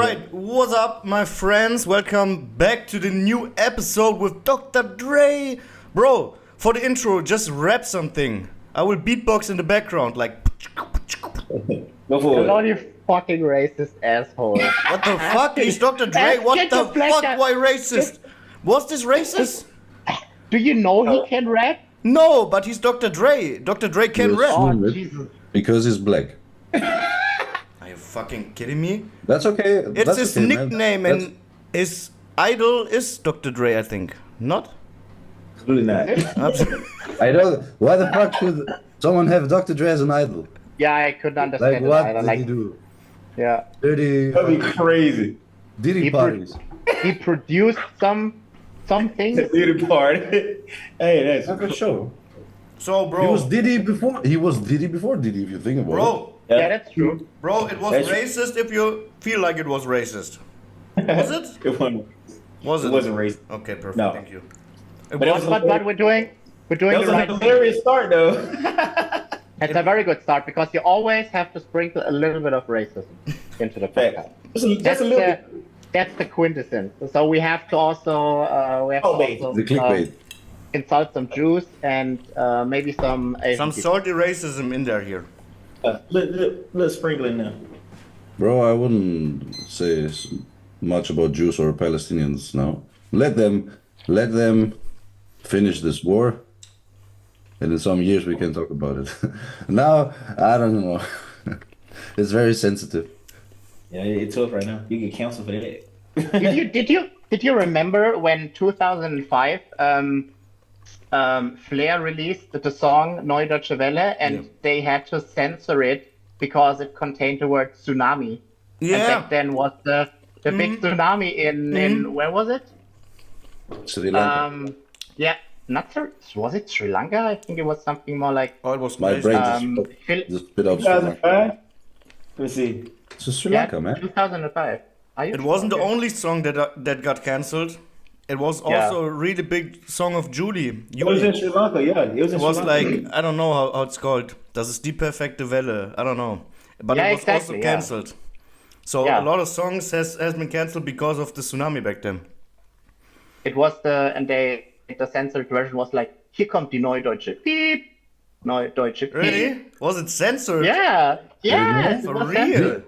Alright, what's up, my friends? Welcome back to the new episode with Dr. Dre. Bro, for the intro, just rap something. I will beatbox in the background, like. Go for Hello, it. you fucking racist asshole. What the fuck? He's Dr. Dre. What Get the your black fuck? guy- Why racist? Was this racist? Do you know he can rap? No, but he's Dr. Dre. Dr. Dre can Yes. rap. Oh, Rip. Jesus. Because he's black. Are you fucking kidding me? That's okay. It's That's his okay, man. nickname, That's- and his idol is Dr. Dre, I think. Not? Absolutely not. Absolutely. I don't. Why the fuck should someone have Dr. Dre as an idol? Yeah, I couldn't Like understand what it. did he do? Yeah. Dirty That'd be crazy. Diddy He parties. He produced something. Little part. Hey, that's Not a show. So, He bro, was Diddy before. He was Diddy before Diddy. If you think about it. bro, Yeah, that's true. bro, it was That's- racist if you feel like it was racist. Was it? It wasn't. Was It it? wasn't racist. Okay, perfect. No. Thank you. But it was But we're doing That the was a right thing. hilarious start, though. It's a very good start because you always have to sprinkle a little bit of racism into the podcast. Just a little bit. That's the quintessence. So we have to also wait. The clickbait. insult some Jews and maybe some Asian Some people. salty racism in there here. Little sprinkling now. Bro, I wouldn't say much about Jews or Palestinians now. Let them finish this war, and in some years we can talk about it. Now, I don't know. It's very sensitive. Yeah, it's tough right now. You get canceled for that. Did you remember when 2005 Flair released the song Neue Deutsche Welle and Yeah. they had to censor it because it contained the word tsunami. And Yeah. back then was the big tsunami in where was it? Sri Lanka. Yeah, not Sri, was it Sri Lanka? I think it was something more like Oh, it was My nice. brain Phil- just spit out Sri Lanka. 2005? Let me see. It's just Sri yeah, Lanka, man. 2005. Are you It wasn't the sure? only song that got cancelled. It was Yeah. also a really big song of Julie. It was in Julie. Sri Lanka, yeah. It was in It was Sri Lanka. like, I don't know how it's called. Das ist die perfekte Welle. I don't know. But Yeah, it was exactly, also yeah. cancelled. So Yeah. a lot of songs has been cancelled because of the tsunami back then. It was the censored version was like, hier kommt die Neue Deutsche Piep. Neue Deutsche Piep. Really? Was it censored? Yeah. Yes. For it was real? censored.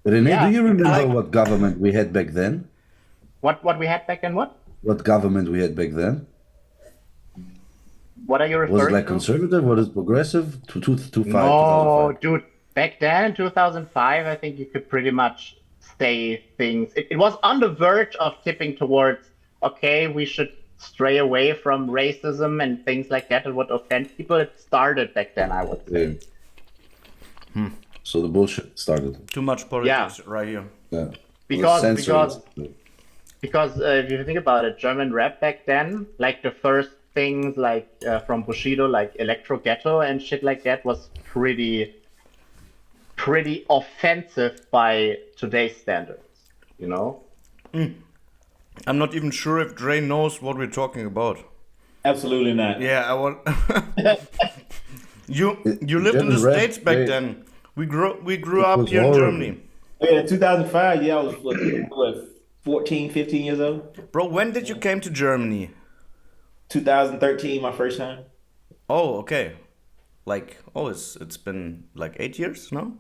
Rene, Yeah. do you remember Like- what government we had back then? What we had back then? What? What government we had back then? What are you referring Was it like to? conservative? Was it progressive? 2005, No, 2005. dude. Back then in 2005, I think you could pretty much say things. It was on the verge of tipping towards, okay, we should stray away from racism and things like that that would offend people. It started back then, I would say. Yeah. So the bullshit started. Too much politics right here. Yeah. Because- The censoring. Because if you think about it, German rap back then, like the first things like from Bushido, like Electro Ghetto and shit like that, was pretty offensive by today's standards. You know? I'm not even sure if Dre knows what we're talking about. Absolutely not. Yeah, I want. You lived in the German rap, States back they- then. We grew It up was here in horrible. Germany. Yeah, in 2005, yeah, I was what 14, 15 years old. Bro, when did you came to Germany? 2013, my first time. Oh, okay. Like, it's been like 8 years now?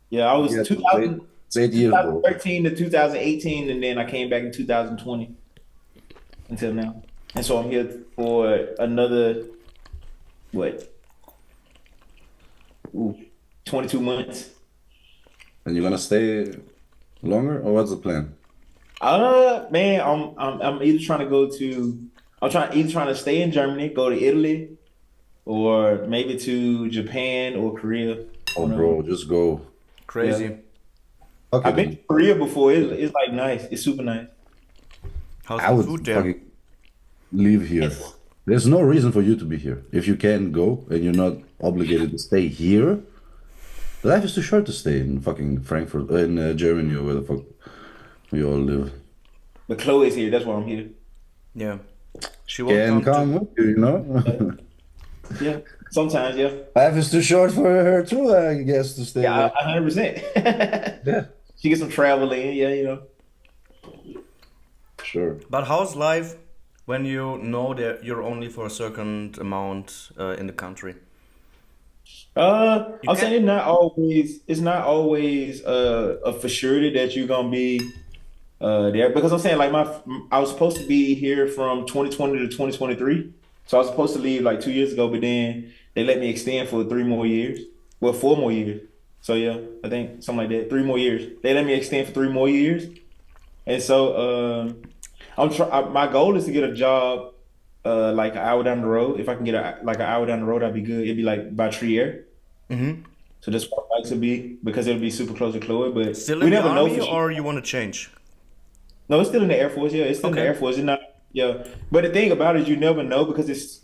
Yeah, I was Yeah, 2000, it's 8 years ago. 2013 to 2018, and then I came back in 2020 until now. And so I'm here for another, what? Ooh, 22 months. And you're gonna stay longer, or what's the plan? Man, I'm either trying to go to, either trying to stay in Germany, go to Italy, or maybe to Japan or Korea. Oh, bro, just go. Crazy. Yeah. Okay, I've been to Korea before. It's like nice. It's super nice. How's I the would food there? fucking leave here. There's no reason for you to be here. If you can go and you're not obligated to stay here, life is too short to stay in fucking Frankfurt, in Germany, or where the fuck we all live. But Chloe's here. That's why I'm here. Yeah. She won't Can come come with you, you know? Yeah. Sometimes, yeah. Life is too short for her too, I guess, to stay. Yeah, 100%. Yeah. she gets some travel in. Yeah, you know. Sure. But how's life when you know that you're only for a certain amount in the country? You I'm can saying it's not always a for surety that you're gonna be there because I'm saying like I was supposed to be here from 2020 to 2023, so I was supposed to leave like 2 years ago, but then they let me extend for 3 more years, well 4 more years. So yeah, I think something like that. 3 more years. They let me extend for 3 more years, and so my goal is to get a job like an hour down the road. If I can get like an hour down the road, that'd be good. It'd be like by Trier. So that's what I'd like to be because it'll be super close to Chloe, but still we in the never know army for sure. or you want to change? No, it's still in the Air Force. Yeah, it's still in the Okay. Air Force. It's not. Yeah, but the thing about it is you never know because it's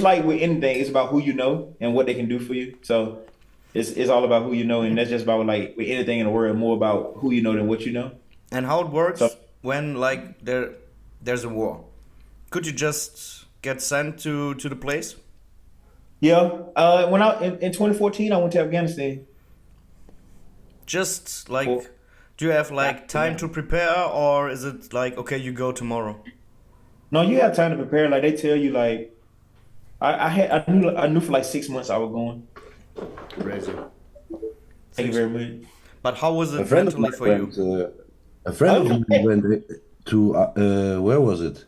like with anything. It's about who you know and what they can do for you. So it's all about who you know, and that's just about like with anything in the world, more about who you know than what you know. And how it So works when like there's a war? Could you just get sent to the place? yeah, when in 2014, I went to Afghanistan. Just For, like, do you have like time to prepare, or is it like, okay, you go tomorrow? no, you have time to prepare. Like they tell you, like I knew for like 6 months I was going. Crazy. Thank you Six. very much. But how was A it friend of mentally mine for you? went. A friend of mine went to where was it?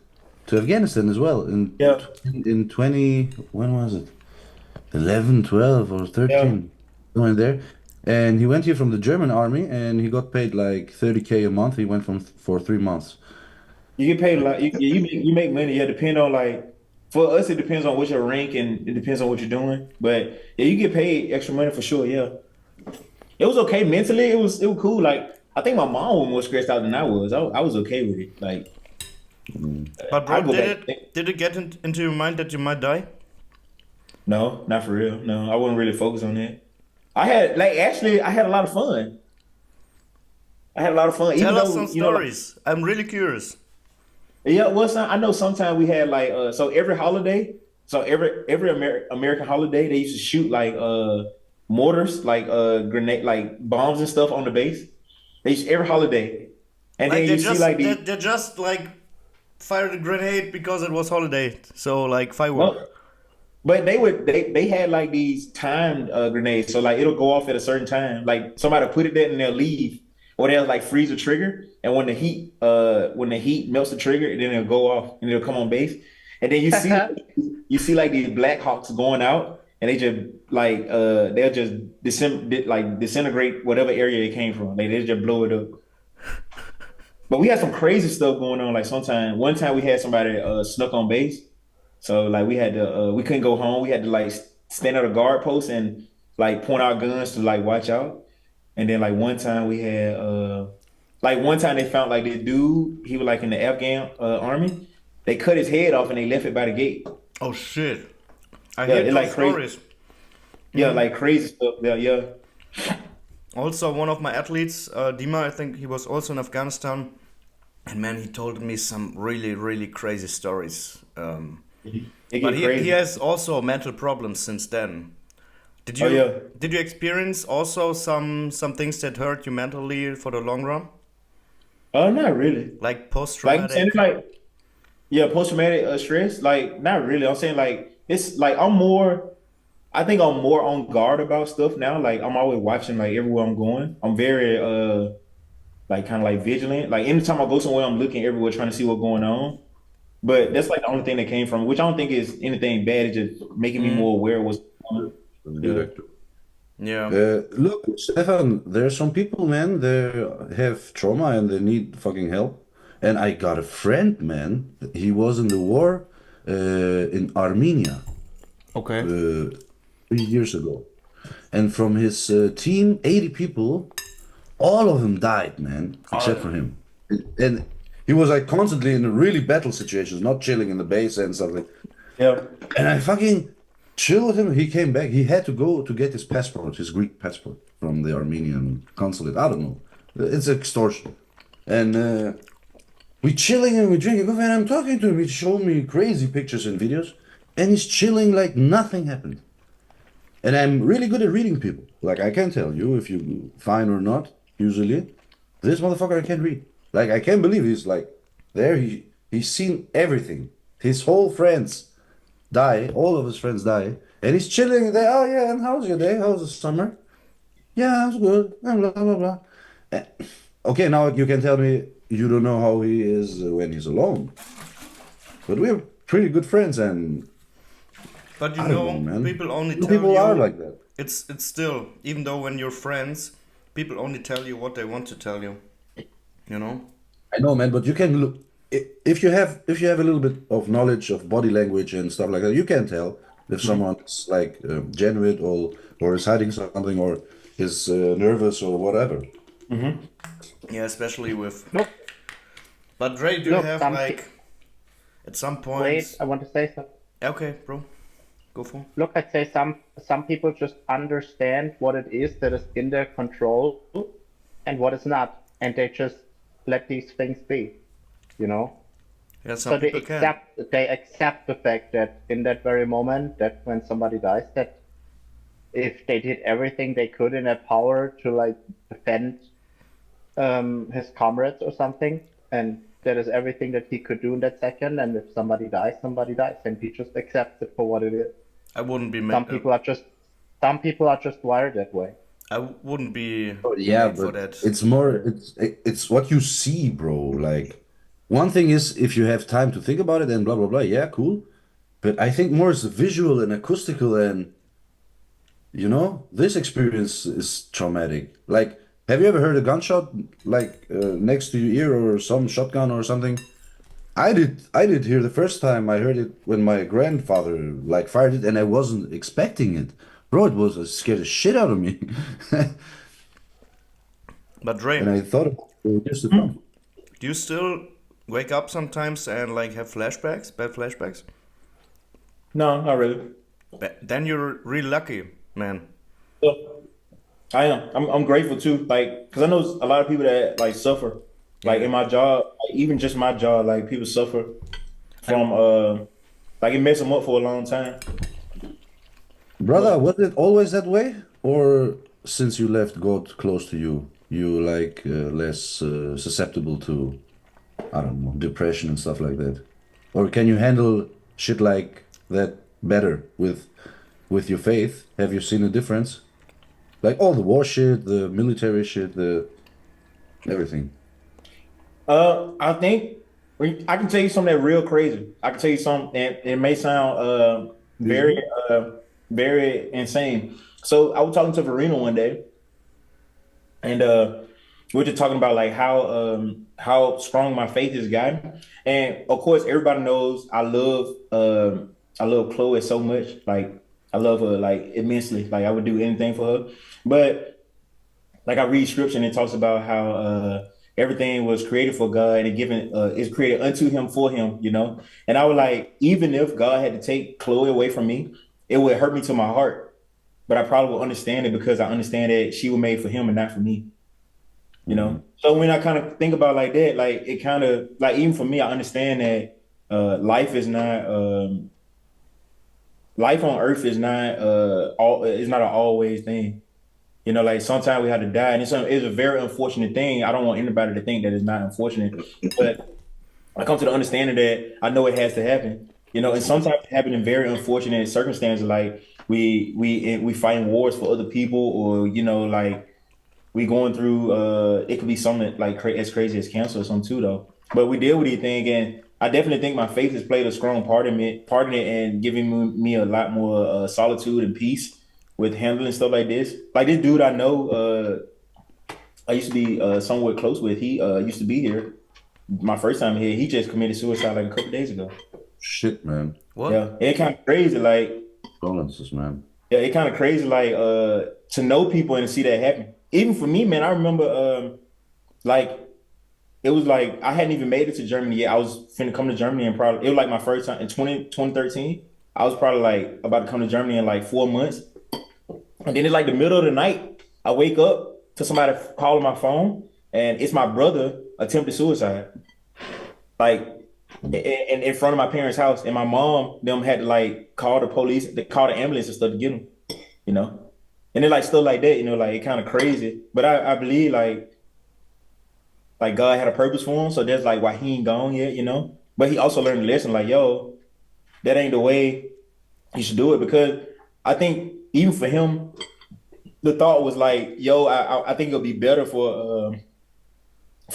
To Afghanistan as well. Yeah, In 20. When was it? 11, 12, or yeah. 13. Somewhere there. And he went here from the German army, and he got paid like 30K a month. He went for 3 months. You get paid a lot. You make money. Yeah, depend on like for us, it depends on what your rank and it depends on what you're doing. But yeah, you get paid extra money for sure. Yeah, it was okay mentally. It was cool. Like I think my mom was more stressed out than I was. I was okay with it. Like But bro, I go did back. it get into your mind that you might die? No, not for real. No, I wasn't really focused on that. I had like actually I had a lot of fun. I had a lot of fun, even Tell us some though like stories. I'm really curious. yeah. Well, I know sometimes we had like so every holiday, so every American holiday they used to shoot like mortars, like grenade, like bombs and stuff on the base. Every holiday, and Like then you see like these. they just like fired a grenade because it was holiday. So like firework. No, but they had like these timed grenades, so like it'll go off at a certain time. Like somebody put it there and they'll leave, or they'll like freeze the trigger, and when the heat melts the trigger, then it'll go off and it'll come on base, and then you see like these Black Hawks going out, and they just like they'll just disintegrate whatever area they came from. Like they just blow it up. But we had some crazy stuff going on. Like one time we had somebody snuck on base. So like we couldn't go home. We had to like stand at a guard post and like point our guns to like watch out. And then like one time they found like this dude. He was like in the Afghan army. They cut his head off and they left it by the gate. Oh shit! I Yeah, hear it those like crazy. stories. Yeah, like crazy stuff. Yeah, yeah. Also, one of my athletes, Dima, I think he was also in Afghanistan, and man, he told me some really, really crazy stories. It But get he crazy. has also mental problems since then. Did Oh you yeah. did you experience also some things that hurt you mentally for the long run, Not really. like post Like I'm saying, traumatic? like yeah, post traumatic stress. Like not really. I'm saying like it's like I'm more. I think I'm more on guard about stuff now. Like I'm always watching like everywhere I'm going. I'm very like kind of like vigilant. Like anytime I go somewhere, I'm looking everywhere trying to see what's going on. But that's like the only thing that came from, which I don't think is anything bad. It's just making me more aware of what's going on. Yeah. Yeah. Look, Stefan, there are some people, man, they have trauma and they need fucking help. And I got a friend, man. He was in the war in Armenia Okay. 3 years ago. And from his team, 80 people, all of them died, man, except for him. And he was like constantly in really battle situations, not chilling in the base and stuff like. Yeah. And I fucking chill with him. He came back. He had to go to get his passport, his Greek passport from the Armenian consulate. I don't know. It's extortion. And we chilling and we drinking coffee. And I'm talking to him. He showed me crazy pictures and videos. And he's chilling like nothing happened. And I'm really good at reading people. Like I can tell you if you fine or not. Usually, this motherfucker I can read. Like I can't believe he's like there. He's seen everything. His whole friends die. All of his friends die, and he's chilling there. Oh yeah, and how's your day? How's the summer? Yeah, it's good. And blah blah blah. Eh, Okay, now you can tell me you don't know how he is when he's alone. But we're pretty good friends, and But you I don't know, know, man. people only Some tell people are you like that. it's still, even though when you're friends, people only tell you what they want to tell you. You know? I know, man, but you can look if you have a little bit of knowledge of body language and stuff like that, you can tell if someone's like genuine or is hiding something or is nervous or whatever. Yeah, especially with. Look, But Dre, do you look, have like at some wait, points? I want to say something. Okay, bro, go for. Look, I'd say some people just understand what it is that is in their control and what is not, and they just let these things be, you know. Yeah, So some people can. they accept the fact that in that very moment, that when somebody dies, that if they did everything they could in their power to like defend his comrades or something, and that is everything that he could do in that second. And if somebody dies, and he just accepts it for what it is. I wouldn't be Some made. people are just wired that way. I wouldn't be Yeah, made for but that. it's more it's what you see, bro. Like one thing is if you have time to think about it and blah blah blah, yeah, cool. But I think more is visual and acoustical and this experience is traumatic. Like, have you ever heard a gunshot like next to your ear or some shotgun or something? I did hear the first time I heard it when my grandfather like fired it and I wasn't expecting it. Bro, it scared the shit out of me. But Dre, And I thought it just to come. do you still wake up sometimes and like have flashbacks, bad flashbacks? No, not really. Then you're really lucky, man. So, I am. I'm grateful too. Like, cause I know a lot of people that like suffer. Like in my job, like, even just my job, like people suffer from like it messed them up for a long time. Brother, was it always that way? Or since you left God close to you, you like less susceptible to, I don't know, depression and stuff like that? Or can you handle shit like that better with your faith? Have you seen a difference? Like all the war shit, the military shit, the everything. I think I can tell you something that real crazy. I can tell you something that it may sound very very insane. So I was talking to Verena one day, and we were just talking about like how strong my faith is gotten. And of course, everybody knows I love Chloe so much. Like I love her like immensely. Like I would do anything for her. But like I read scripture and it talks about how everything was created for God and given is created unto him for him, you know. And I was like, even if God had to take Chloe away from me, it would hurt me to my heart. But I probably would understand it because I understand that she was made for him and not for me, you know. So when I kind of think about like that, like it kind of like even for me, I understand that life on earth is not it's not an always thing. You know, like sometimes we have to die, and it's a very unfortunate thing. I don't want anybody to think that it's not unfortunate, but I come to the understanding that I know it has to happen. You know, and sometimes it happen in very unfortunate circumstances, like we fighting wars for other people, or you know, like we going through. It could be something like as crazy as cancer or something too, though. But we deal with these things, and I definitely think my faith has played a strong part in it, and giving me a lot more solitude and peace with handling stuff like this. Like this dude I know, I used to be somewhat close with. He used to be here. My first time here, he just committed suicide like a couple days ago. Shit, man. What? Yeah, it kind of crazy. Like, Condolences, man. yeah, it kind of crazy. Like, to know people and to see that happen. Even for me, man, I remember, like, it was like I hadn't even made it to Germany yet. I was finna come to Germany and probably it was like my first time in 2013. I was probably like about to come to Germany in like 4 months. And then it's like the middle of the night, I wake up to somebody calling my phone, and it's my brother attempted suicide. Like in front of my parents' house. And my mom, them had to like call the police, they call the ambulance and stuff to get him. you know. And then like stuff like that, you know, like it kind of crazy. But I believe like God had a purpose for him, so that's like why he ain't gone yet, you know. But he also learned a lesson, like, yo, that ain't the way you should do it, because I think even for him, the thought was like, yo, I think it'll be better for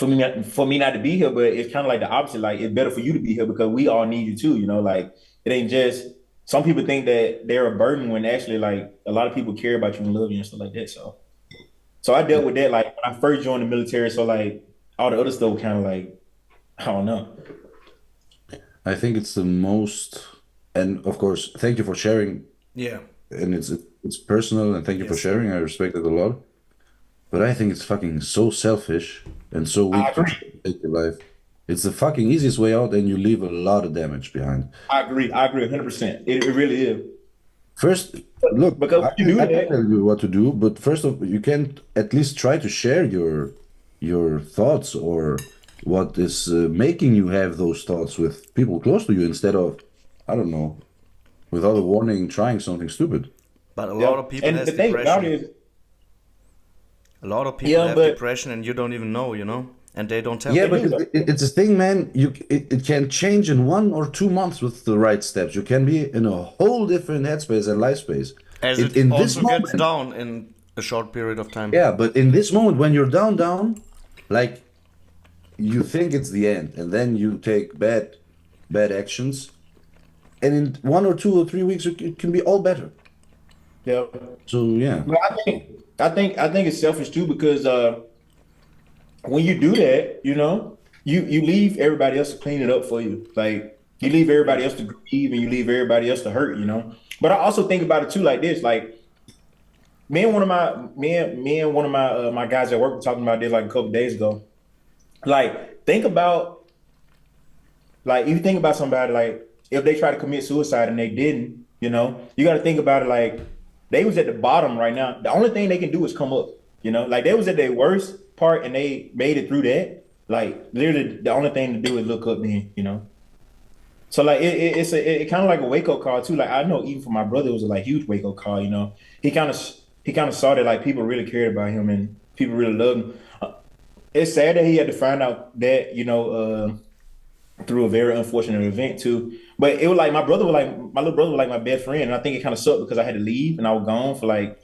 me not to be here, but it's kind of like the opposite. Like it's better for you to be here because we all need you too. You know, like it ain't just some people think that they're a burden when actually like a lot of people care about you and love you and stuff like that. So I dealt with that like when I first joined the military. So like all the other stuff kind of like I don't know. I think it's the most, and of course, thank you for sharing. Yeah. And it's personal, and thank you for Yes. sharing. I respect it a lot. But I think it's fucking so selfish and so I weak to agree. take your life. It's the fucking easiest way out, and you leave a lot of damage behind. I agree. I agree 100%. It really is. First, look, Because when you do I can that, tell you what to do, but first of you can at least try to share your thoughts or what is making you have those thoughts with people close to you instead of, I don't know, without a warning, trying something stupid. But a yeah. lot of people And has the thing about depression. it is, A lot of people yeah, have but depression and you don't even know, you know? And they don't tell Yeah, you. but do though. it's a thing, man. It can change in 1 or 2 months with the right steps. You can be in a whole different headspace and life space. As it In this also gets moment, down in a short period of time. yeah, but in this moment when you're down, like you think it's the end, and then you take bad actions, and in 1 or 2 or 3 weeks it can be all better. Yeah. So yeah, But I think it's selfish too because when you do that, you know, you leave everybody else to clean it up for you. Like you leave everybody else to grieve and you leave everybody else to hurt, you know. But I also think about it too like this, like me and one of my guys at work were talking about this like a couple days ago. Like think about like you think about somebody like if they try to commit suicide and they didn't, you know, you got to think about it like they was at the bottom right now. The only thing they can do is come up, you know, like they was at their worst part and they made it through that. Like literally, the only thing to do is look up then, you know. So like it kind of like a wake up call too. Like I know even for my brother, it was a like huge wake up call. You know, he kind of saw that like people really cared about him and people really loved him. It's sad that he had to find out that through a very unfortunate event too. But it was like my little brother was like my best friend, and I think it kind of sucked because I had to leave and I was gone for like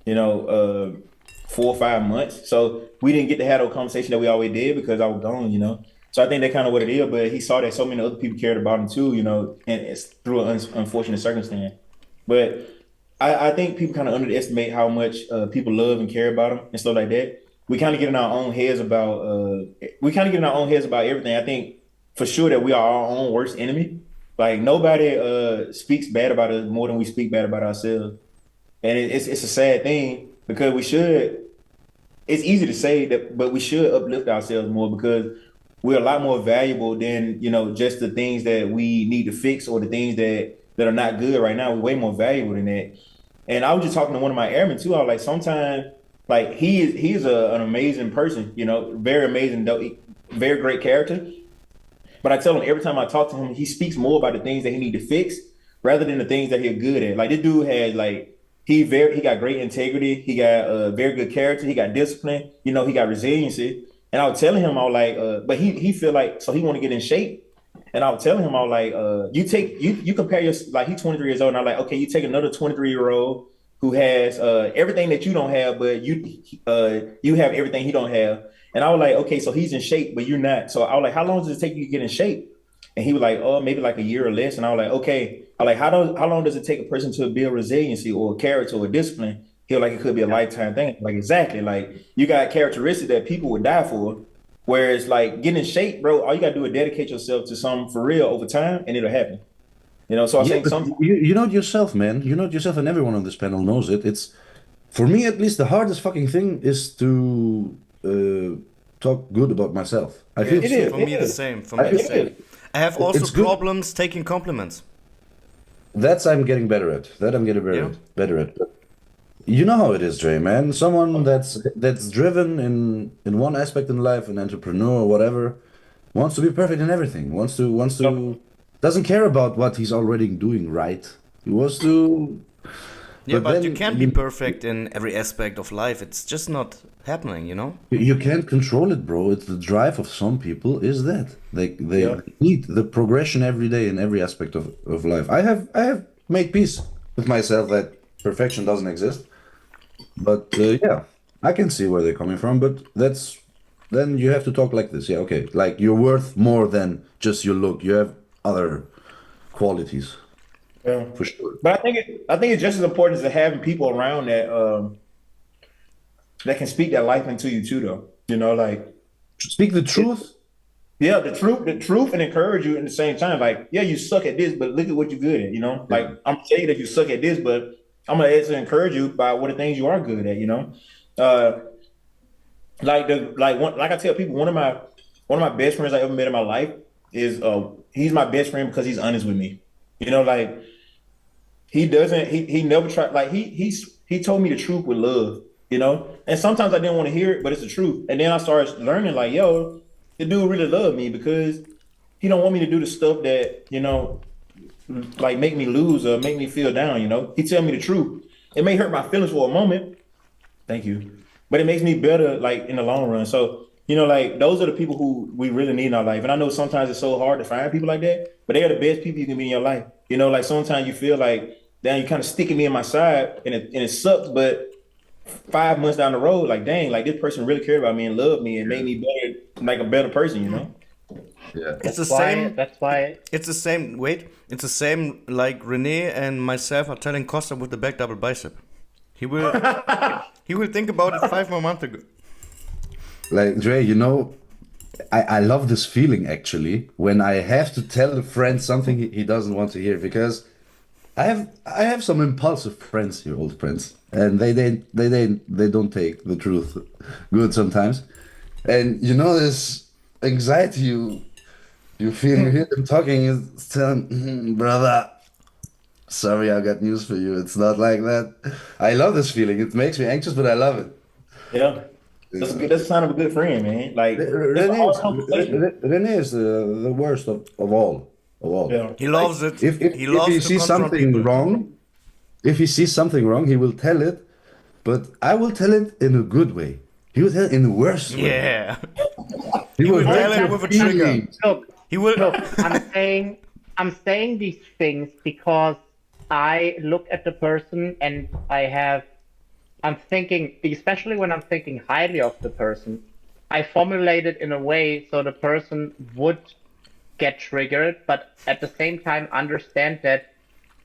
4 or 5 months. So we didn't get to have a conversation that we always did because I was gone, you know. So I think that's kind of what it is. But he saw that so many other people cared about him too, you know, and it's through an unfortunate circumstance. But I think people kind of underestimate how much people love and care about him and stuff like that. We kind of get in our own heads about everything. I think for sure that we are our own worst enemy. Like nobody speaks bad about us more than we speak bad about ourselves, and it's a sad thing because we should. It's easy to say that, but we should uplift ourselves more because we're a lot more valuable than just the things that we need to fix or the things that are not good right now. We're way more valuable than that. And I was just talking to one of my airmen too. I was like, sometimes like he's an amazing person, very amazing, very great character. But I tell him every time I talk to him, he speaks more about the things that he need to fix rather than the things that he's good at. Like this dude has like he got great integrity, he got very good character, he got discipline, he got resiliency. And I was telling him, I was like, but he feel like so he want to get in shape. And I was telling him, I was like, you compare your like he's 23 years old, and I'm like, okay, you take another 23-year-old who has everything that you don't have, but you have everything he don't have. And I was like, okay, so he's in shape, but you're not. So I was like, how long does it take you to get in shape? And he was like, oh, maybe like a year or less. And I was like, okay. I was like, how long does it take a person to build resiliency or character or discipline? He was like, it could be a lifetime thing. Like exactly, like you got characteristics that people would die for. Whereas like getting in shape, bro, all you gotta do is dedicate yourself to something for real over time, and it'll happen. So I yeah, think but some. you know it yourself, man. You know it yourself, and everyone on this panel knows it. It's for me at least the hardest fucking thing is to talk good about myself. I feel It is. For me, the same. For me, the same. I have also It's good. problems taking compliments. That's I'm getting better at. That I'm getting better at. You know how it is, Dre, man. Someone that's driven in one aspect in life, an entrepreneur or whatever, wants to be perfect in everything. Wants to doesn't care about what he's already doing right. He wants to Yeah, but then you can't be perfect in every aspect of life. It's just not happening, you know? you can't control it, bro. It's the drive of some people is that they Yeah. need the progression every day in every aspect of life. I have made peace with myself that perfection doesn't exist. But yeah, I can see where they're coming from. But that's then you have to talk like this. Yeah, okay. Like you're worth more than just your look. You have other qualities Yeah. for sure. But I think it's just as important as having people around that that can speak that life into you too, though. You know, like Speak the truth. yeah, the truth, and encourage you at the same time. Like, yeah, you suck at this, but look at what you're good at. You know, like I'm gonna tell you that you suck at this, but I'm gonna also encourage you by what the things you are good at. You know, uh, like I tell people, one of my best friends I ever met in my life is he's my best friend because he's honest with me. You know, like he never tried like he told me the truth with love, you know. And sometimes I didn't want to hear it, but it's the truth. And then I started learning like, yo, the dude really loved me because he don't want me to do the stuff that, you know, like make me lose or make me feel down, you know. He tell me the truth. It may hurt my feelings for a moment. Thank you. But it makes me better like in the long run. So, you know, like those are the people who we really need in our life. And I know sometimes it's so hard to find people like that, but they are the best people you can be in your life. You know, like sometimes you feel like, damn, you kind of sticking me in my side and it sucks, but 5 months down the road, like, dang, like this person really cared about me and loved me and made me better, like a better person, you know? Yeah. It's the That's why. same. That's why. It's the same. Wait, it's the same like Rene and myself are telling Costa with the back double bicep. He will. He will think about it 5 more months ago. Like Dre, you know, I love this feeling actually when I have to tell a friend something he doesn't want to hear because I have some impulsive friends here, old friends, and they don't take the truth good sometimes, and you know this anxiety you feel you hear them talking is telling brother. Sorry, I got news for you. It's not like that. I love this feeling. It makes me anxious, but I love it. Yeah. That's good. That's a sign of a good friend, man. Like it's a Rene hard is, conversation. Rene is the worst of all. Of all. Yeah. He loves it. If He if loves he to sees confront something people. wrong, if he sees something wrong, he will tell it, but I will tell it in a good way. He will tell it in the worst way. Yeah. He will will hurt tell it your with a trigger. feelings. Look, He will. I'm saying these things because I look at the person and I'm thinking, especially when I'm thinking highly of the person, I formulate it in a way so the person would get triggered, but at the same time understand that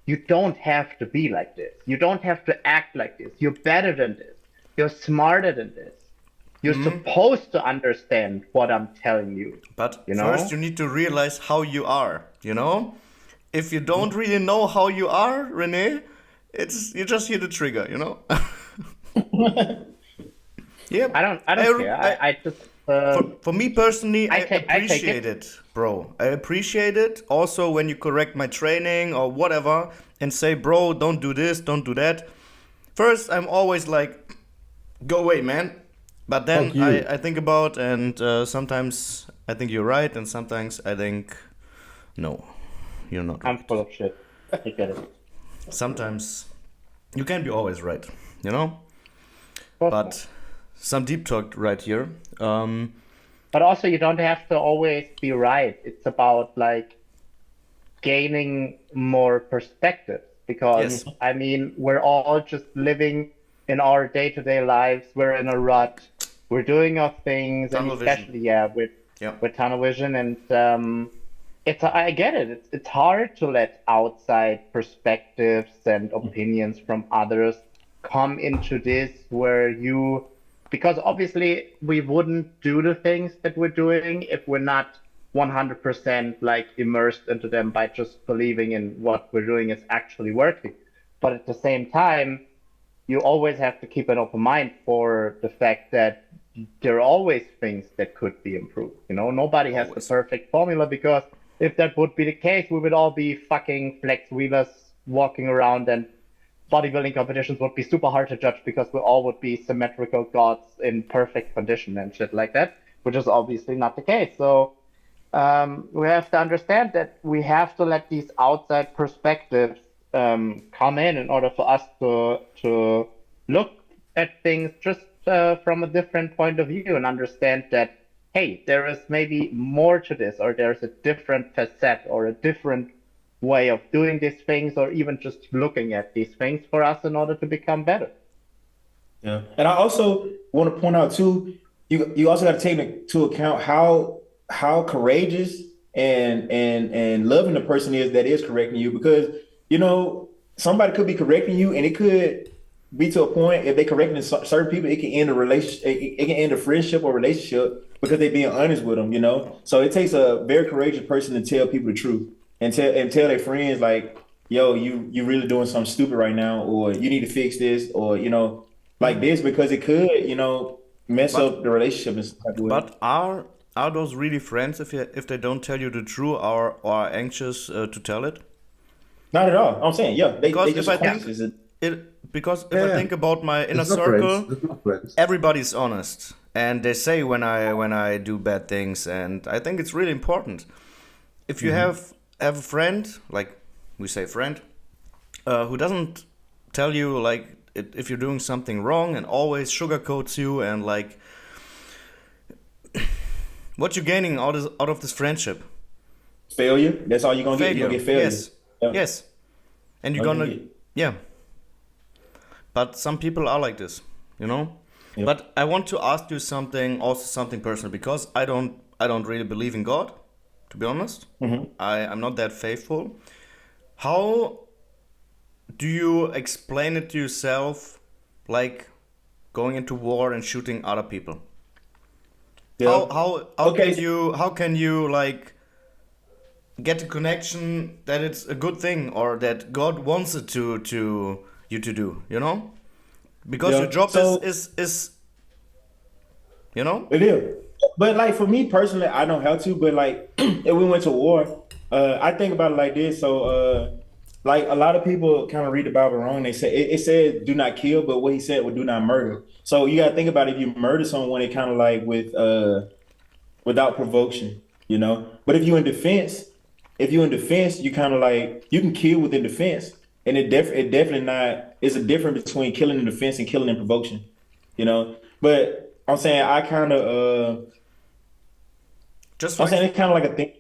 you don't have to be like this. You don't have to act like this. You're better than this. You're smarter than this. You're supposed to understand what I'm telling you. But You know? first, you need to realize how you are. You know, if you don't really know how you are, Rene, you just hear the trigger. You know. Yeah. I don't care. I just For me personally, I take appreciate it, bro. I appreciate it. Also, when you correct my training or whatever and say, bro, don't do this, don't do that. First, I'm always like, go away, man. But then Fuck you. I think about, and sometimes I think you're right, and sometimes I think, no, you're not I'm right. full of shit. I get it. Sometimes you can't be always right, you know? But But some deep talk right here. also, you don't have to always be right. It's about like gaining more perspective because Yes. I mean, we're all just living in our day-to-day lives. We're in a rut. We're doing our things, Tunnel and vision. especially with Yeah. tunnel vision, and I get it. It's hard to let outside perspectives and opinions from others come into this where you, because obviously we wouldn't do the things that we're doing if we're not 100% like immersed into them by just believing in what we're doing is actually working. But at the same time, you always have to keep an open mind for the fact that there are always things that could be improved. You know, nobody has the Always. perfect formula because if that would be the case, we would all be fucking flex wheelers walking around and bodybuilding competitions would be super hard to judge because we all would be symmetrical gods in perfect condition and shit like that, which is obviously not the case. So we have to understand that we have to let these outside perspectives come in order for us to look at things just from a different point of view and understand that, hey, there is maybe more to this, or there's a different facet or a different way of doing these things, or even just looking at these things for us in order to become better. Yeah, and I also want to point out too, you also got to take into account how courageous and loving the person is that is correcting you, because somebody could be correcting you and it could be to a point, if they correcting certain people, it can end a relationship, it can end a friendship or relationship because they're being honest with them. So it takes a very courageous person to tell people the truth and tell their friends like, yo, you really doing something stupid right now, or you need to fix this, or like this, because it could mess up the relationship in some type of way. But are those really friends if they don't tell you the truth, or are anxious to tell it? Not at all. I'm saying, yeah, they Because just if I acquaintances. because if I think about my inner It's not circle, friends. It's not friends. everybody's honest, and they say when I do bad things, and I think it's really important. If you have a friend, like we say friend, who doesn't tell you like if you're doing something wrong and always sugarcoats you, and like what you're gaining out of this friendship? Failure. That's all you're gonna get. You're Failure. gonna get failure. Yes. Yeah. Yes. And you're All gonna, you get. yeah. But some people are like this, Yep. But I want to ask you something personal, because I don't really believe in God, to be honest. I'm not that faithful. How do you explain it to yourself, like going into war and shooting other people? Yeah. How Okay. can you like get the connection that it's a good thing, or that God wants it to you to do, because Yeah. your job So- is It is. But like for me personally, I don't have to. But like if we went to war, I think about it like this. So like a lot of people kind of read the Bible wrong. They say it said do not kill, but what he said was do not murder. So you gotta think about it. If you murder someone, it kind of like without provocation, But if you're in defense, you kind of like you can kill within defense, and it definitely not. It's a difference between killing in defense and killing in provocation, But I'm saying I kind of just I'm like saying it's kind of like a thing.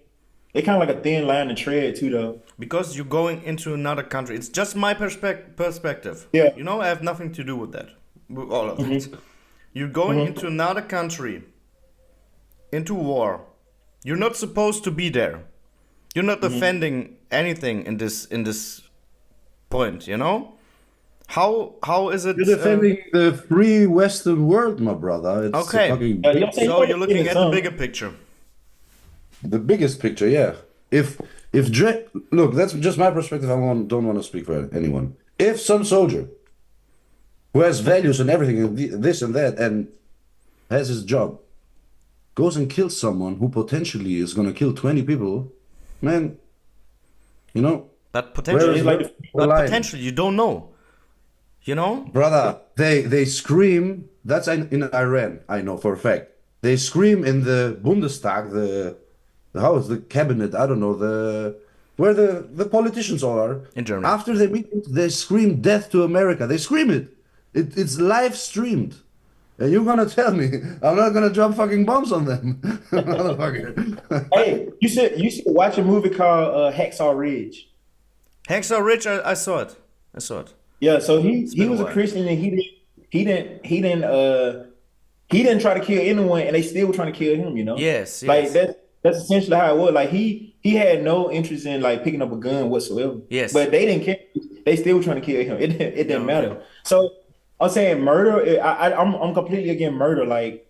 It's kind of like a thin line to tread too, though. because you're going into another country. It's just my perspective. Yeah. I have nothing to do with that, with all of it. You're going into another country, into war. You're not supposed to be there. You're not defending anything in this point, How is it? You're defending the free Western world, my brother. It's Okay. a fucking So you're looking at the bigger picture. the biggest picture, yeah. If look, that's just my perspective. Don't want to speak for anyone. If some soldier who has values and everything, and this and that, and has his job, goes and kills someone who potentially is going to kill 20 people, man, But potentially, Where is the line? potentially you don't know. brother, they scream. That's in Iran. I know for a fact. They scream in the Bundestag, the house, the cabinet. I don't know where the politicians all are. In Germany. After they meet, they scream "Death to America." They scream it. It's live streamed. And you're gonna tell me I'm not gonna drop fucking bombs on them, motherfucker? Hey, you should watch a movie called Hacksaw Ridge. Hacksaw Ridge, I saw it. I saw it. Yeah, so he been a was a while. Christian, and he didn't try to kill anyone, and they still were trying to kill him. Yes, Like yes. that's essentially how it was. Like he had no interest in like picking up a gun whatsoever. Yes. But they didn't care. They still were trying to kill him. It didn't Yeah, matter. So I'm saying murder. I'm completely against murder. Like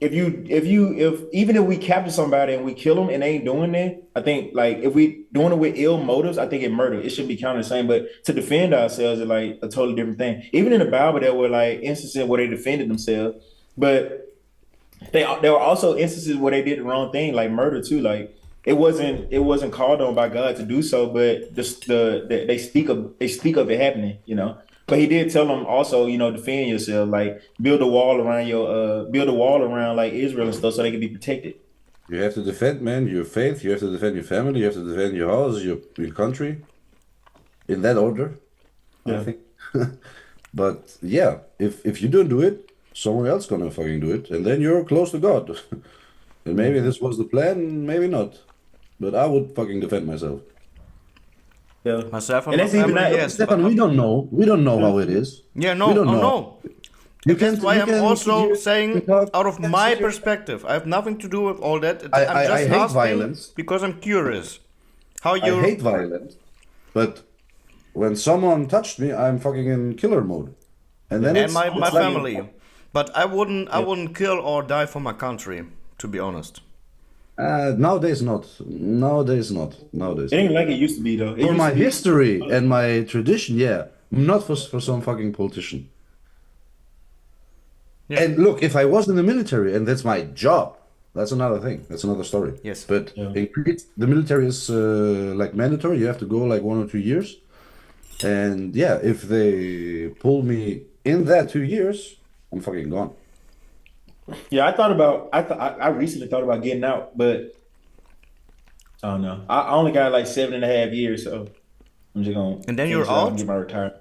if even if we capture somebody and we kill them and they ain't doing that, I think like if we doing it with ill motives, I think it's murder. It should be counted the same. But to defend ourselves is like a totally different thing. Even in the Bible, there were like instances where they defended themselves, but there were also instances where they did the wrong thing, like murder too. Like it wasn't called on by God to do so, but they speak of it happening, But he did tell them also, defend yourself, like build a wall around like Israel and stuff so they can be protected. You have to defend, man, your faith. You have to defend your family. You have to defend your house, your country. in that order, I Yeah. think. But yeah, if you don't do it, someone else gonna fucking do it, and then you're close to God. And maybe this was the plan, maybe not. But I would fucking defend myself. Yeah. Myself and And my that's even family, that. yes, but Stefan, we not. don't know. We don't know how it is. Yeah, We no, don't oh know. no. You And can that's why you I'm can sit also here and saying talk. out of You can my sit here. perspective. I have nothing to do with all that. I'm I just hate asking violence. because I'm curious how I you hate violence. But when someone touched me, I'm fucking in killer mode. And then and it's my like family. But I Yeah. wouldn't kill or die for my country, to be honest. nowadays not. Nowadays not. Nowadays It not. ain't like it used to be though. It For used my to be. history and my tradition, yeah. Not for some fucking politician. Yeah. And look, if I was in the military and that's my job, that's another thing. That's another story. Yes. But Yeah. in Crete, the military is like mandatory. You have to go like 1 or 2 years. And yeah, if they pull me in that 2 years, I'm fucking gone. Yeah, I recently thought about getting out, but I don't know. I only got like 7.5 years, so I'm just gonna And then you're finish it out and out? get my retirement.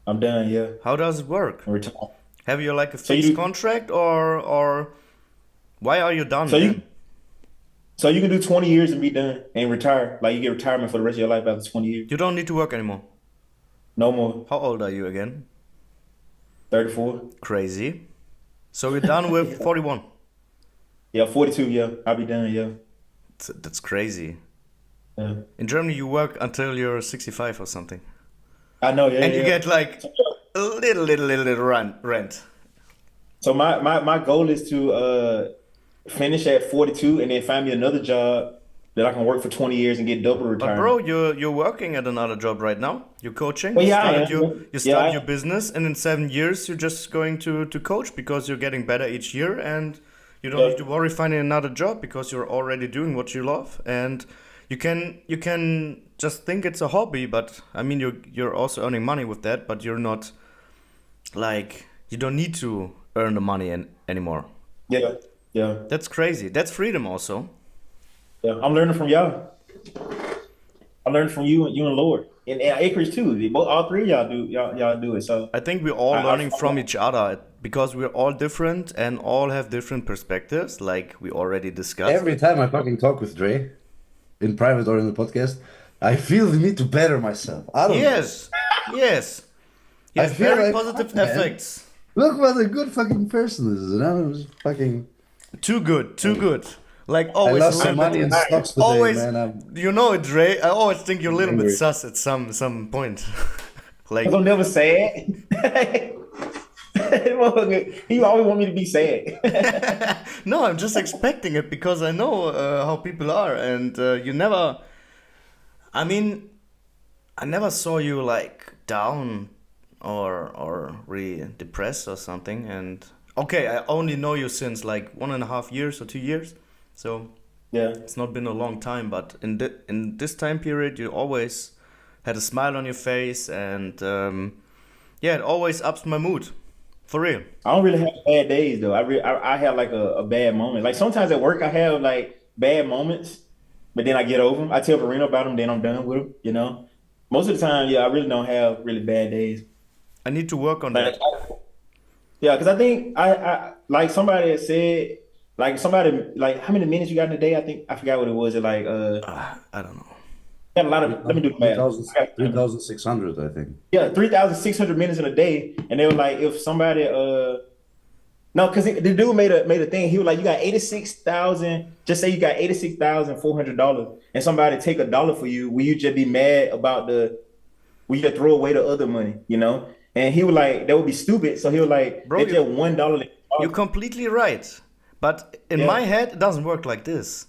I'm done, yeah. How does it work? I'm retired. Have you like a So you fixed do- contract or why are you done So then? you so you can do 20 years and be done and retire. Like you get retirement for the rest of your life after 20 years. You don't need to work anymore. No more. How old are you again? 34. Crazy. So we're done with 41. Yeah, 42, yeah. I'll be done, yeah. That's crazy. Yeah. In Germany, you work until you're 65 or something. I know, yeah. And you yeah. get like a little rent. So my goal is to finish at 42 and then find me another job that I can work for 20 years and get double But retirement. bro, you're working at another job right now. You're coaching. Well, You yeah, I started am. your you Yeah, start I- your business, and in 7 years you're just going to coach because you're getting better each year, and you don't Yeah. need to worry finding another job because you're already doing what you love, and you can just think it's a hobby. But I mean, you're also earning money with that, but you're not like you don't need to earn the money anymore. Yeah, yeah, That's crazy. That's freedom also. yeah. I'm learning from y'all. I learned from you and Lord. And Acres too. Both all three of y'all do it. So I think we're all I- learning from each other because we're all different and all have different perspectives, like we already discussed. Every time I fucking talk with Dre, in private or in the podcast, I feel the need to better myself. I don't know. Yes, yes. He I has feel very like positive fuck, man. effects. Look what a good fucking person is. And I'm just fucking. Too good, too good. Like I always lost some remember- money in stocks today, always, man. you know it, Dre. I always think you're a little bit angry. sus at some point. like, I'm never sad. He always want me to be sad. no, I'm just expecting it because I know how people are, and you never. I mean, I never saw you like down or really depressed or something. And okay, I only know you since like 1.5 years or 2 years, so Yeah. it's not been a long time. But in this time period, you always had a smile on your face, and yeah, it always ups my mood, for real. I don't really have bad days though. I have like a bad moment. Like sometimes at work I have like bad moments, but then I get over them. I tell Verena about them, then I'm done with them. You know, most of the time, yeah, I really don't have really bad days. I need to work on Like, that. yeah, because I think I like somebody had said like how many minutes you got in a day? I think I forgot what it was. It like I don't know. got a lot of. Let me do the math. 3,600, I think. Yeah, 3,600 minutes in a day, and they were like, if somebody no, because the dude made a thing. He was like, you got 86,000. Just say you got $86,400, and somebody take $1 for you. Will you just be mad about will you just throw away the other money? You know? And he was like, that would be stupid. So he was like, Bro, it's just $1. You're completely right. But in Yeah. my head, it doesn't work like this.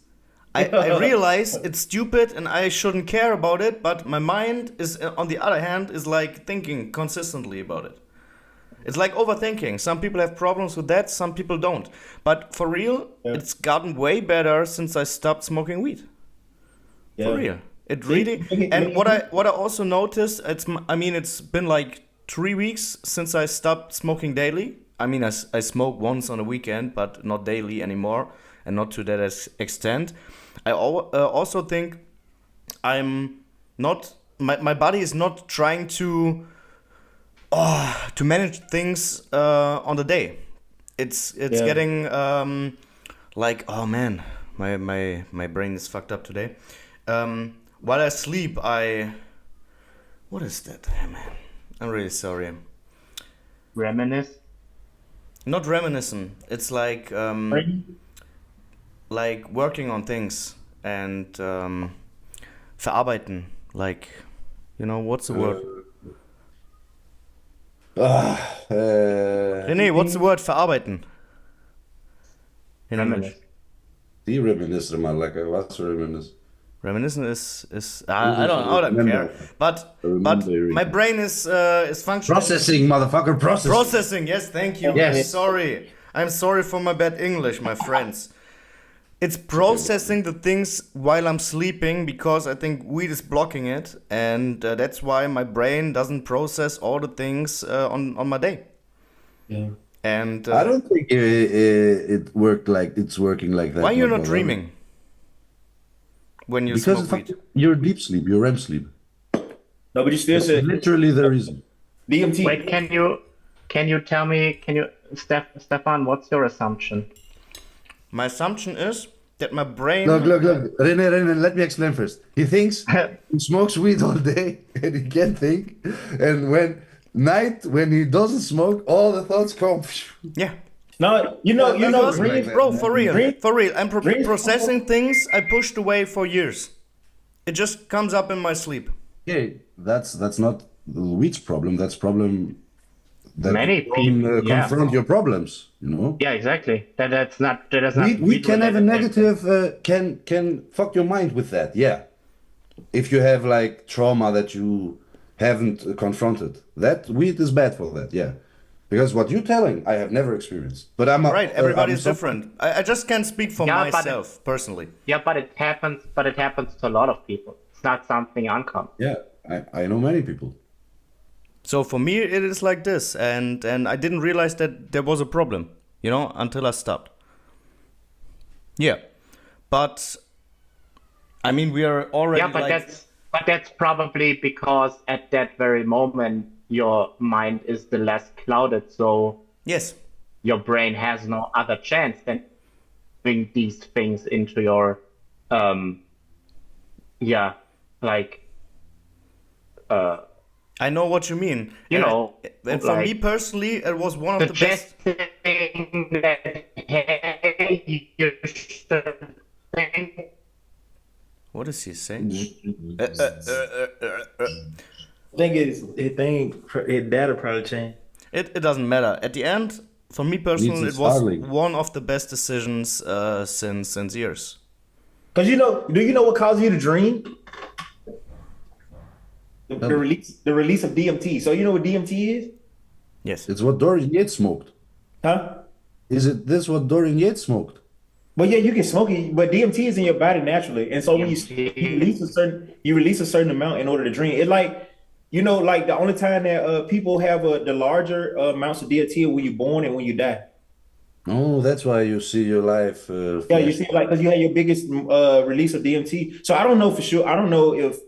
I realize it's stupid and I shouldn't care about it, but my mind is, on the other hand, is like thinking consistently about it. It's like overthinking. Some people have problems with that, some people don't. But for real, Yeah. it's gotten way better since I stopped smoking weed. For Yeah. real. It really, and what I also noticed, it's been like 3 weeks since I stopped smoking daily. I mean, I smoke once on a weekend, but not daily anymore, and not to that extent. I also think I'm not my body is not trying to manage things on the day. It's getting like, oh man, my brain is fucked up today. While I sleep, what is that? Oh, man, I'm really sorry. Reminisce. Not reminiscent. It's like working on things and verarbeiten. Like, what's the word? René, what's the word verarbeiten? In English. Die reminisce mal, like was reminisce? Reminiscent is I don't care. But my brain is functioning. Processing, motherfucker, processing. Processing, yes, thank you. Yes. I'm sorry for my bad English, my friends. It's processing the things while I'm sleeping because I think weed is blocking it, and that's why my brain doesn't process all the things on my day. Yeah. And I don't think it's working like that. why you're not brother. dreaming when you Because smoke weed? you're deep sleep, you're REM sleep. No, but you still That's said literally the reason. DMT. Wait, can you tell me? Stefan, what's your assumption? My assumption is that my brain. Look. René, let me explain first. He thinks he smokes weed all day and he can't think. And when he doesn't smoke, all the thoughts come. Yeah. No, Because, green, bro, for real, Green- I'm green- processing things I pushed away for years. It just comes up in my sleep. Okay, that's not the weed's problem. That's problem that Many you don't, people, yeah. confront your problems. Yeah, exactly. That does not. We can have a related. negative can fuck your mind with that. Yeah, if you have like trauma that you haven't confronted, that weed is bad for that. Yeah, because what you're telling, I have never experienced. But Right, everybody's different. I just can't speak for Yeah, but myself personally. Yeah, but it happens. But it happens to a lot of people. It's not something uncommon. Yeah, I know many people. So for me, it is like this, and I didn't realize that there was a problem, until I stopped. Yeah, but I mean, we are already. Yeah, but that's probably because at that very moment your mind is the less clouded, so Yes. your brain has no other chance than bring these things into your I know what you mean. And for me personally, it was one of the best. suggesting that hey, you should think. What is he saying? I think that'll probably change. It doesn't matter. At the end, for me personally, Needs it was startling. one of the best decisions since years. Because do you know what causes you to dream? The release of DMT. So you know what DMT is? Yes. It's what Dorian Yates smoked. Huh? Is it this what Dorian Yates smoked? Well, yeah, you can smoke it, but DMT is in your body naturally, and so when you release a certain amount in order to dream. It like the only time that people have the larger amounts of DMT are when you're born and when you die. Oh, that's why you see your life. Yeah, you see, like because you had your biggest release of DMT. So I don't know for sure. I don't know if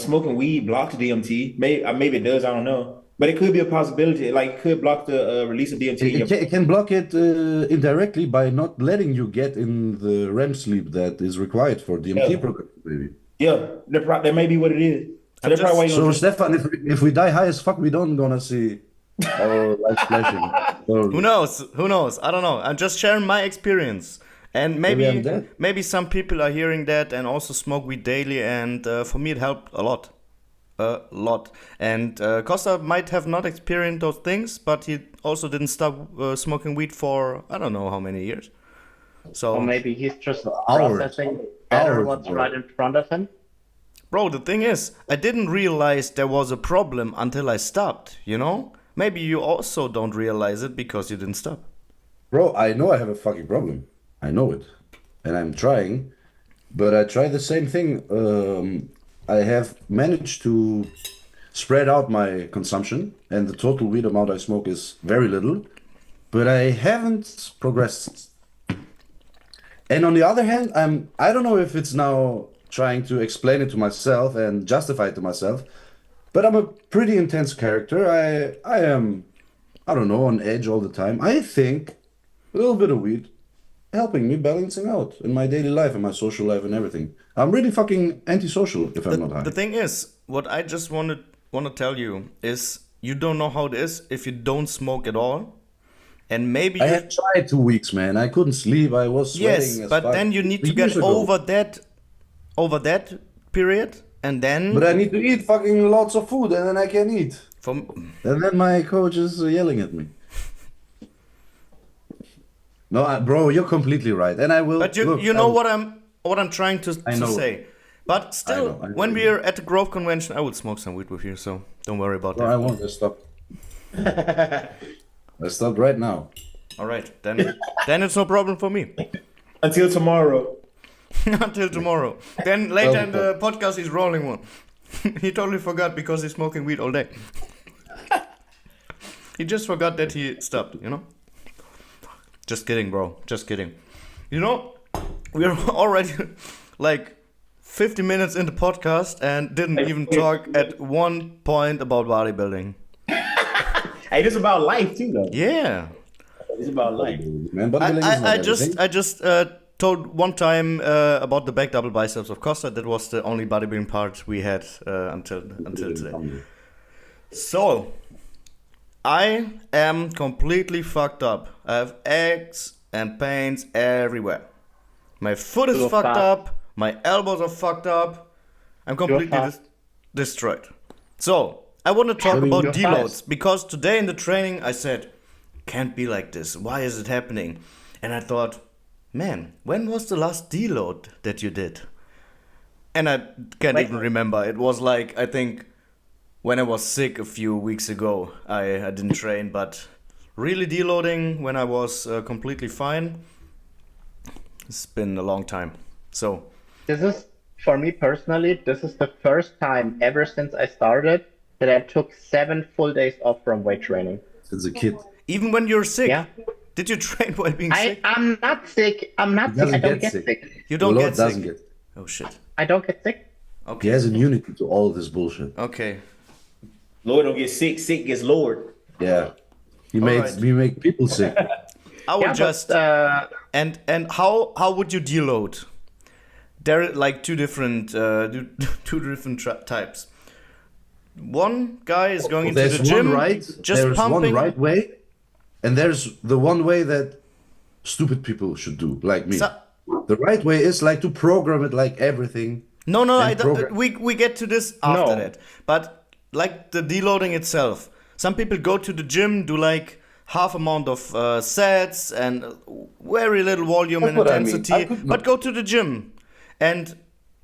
smoking weed blocks DMT. Maybe it does. I don't know. But it could be a possibility. Like it could block the release of DMT. It can block it indirectly by not letting you get in the REM sleep that is required for DMT program, maybe. Yeah, that may be what it is. So that's probably why you So don't Stefan, if we die high as fuck, we don't gonna see our lights flashing. So, Who knows? I don't know. I'm just sharing my experience. And Maybe I'm dead. maybe some people are hearing that and also smoke weed daily. And for me, it helped a lot. And Costa might have not experienced those things, but he also didn't stop smoking weed for I don't know how many years. So Or maybe he's just Hours. processing better Hours, what's bro. right in front of him. Bro, the thing is, I didn't realize there was a problem until I stopped, Maybe you also don't realize it because you didn't stop. bro, I know I have a fucking problem. I know it, and I'm trying, but I try the same thing. I have managed to spread out my consumption, and the total weed amount I smoke is very little, but I haven't progressed. And on the other hand, I don't know if it's now trying to explain it to myself and justify it to myself. But I'm a pretty intense character. I am, I don't know, on edge all the time. I think a little bit of weed helping me balancing out in my daily life and my social life and everything. I'm really fucking antisocial if I'm not high. The thing is, what I just want to tell you is you don't know how it is if you don't smoke at all. And maybe I had tried 2 weeks, man. I couldn't sleep. I was sweating. yes, as but fuck. then you need to Years get ago. over that period, and then But I need to eat fucking lots of food, and then I can eat. from And then my coach is yelling at me. No, bro, you're completely right, and I will. but you look, you know what I'm trying to I know. say. But still, I know when what you we're at the Grove Convention, I will smoke some weed with you, so don't worry about Bro, that. I won't. I stopped. I stopped right now. All right, then it's no problem for me. Until tomorrow. Until tomorrow. Then later in the podcast, he's rolling one. He totally forgot because he's smoking weed all day. He just forgot that he stopped, you know? Just kidding, bro. Just kidding. You know, we're already like 50 minutes in the podcast and didn't even talk at one point about bodybuilding. Hey, this is about life too, though. Yeah. It's about life. Man, bodybuilding is not everything. I just told one time about the back double biceps of Costa. That was the only bodybuilding part we had until today. So, I am completely fucked up. I have aches and pains everywhere. My foot is You're fucked fat. up. My elbows are fucked up. I'm completely fat. destroyed. So, I want to talk You're about fat. deloads because today in the training I said, can't be like this. Why is it happening? And I thought, man, when was the last deload that you did? And I can't even remember. It was like, I think, when I was sick a few weeks ago, I didn't train, but really deloading when I was completely fine, it's been a long time. So, This is, for me personally, this is the first time ever since I started that I took 7 full days off from weight training. As a kid. even when you're sick, Yeah. did you train while being sick? I'm not sick. I'm not He sick. I doesn't don't get get sick. sick. You don't Deload get doesn't sick. get. Oh shit. I don't get sick. He Okay. has immunity to all of this bullshit. Okay. Lord don't get sick. Sick gets Lord. Yeah. He made Alright. me make people sick. I would Yeah, just and how would you deload? There are like two different types. One guy is going into There's the gym, one right. just There's pumping. one right way, and there's the one way that stupid people should do, like me. So- The right way is like to program it like everything. No, And I don't, program. we get to this after No. that. But like the deloading itself, some people go to the gym, do like half amount of sets and very little volume That's and what I mean. intensity, I could but not- go to the gym. And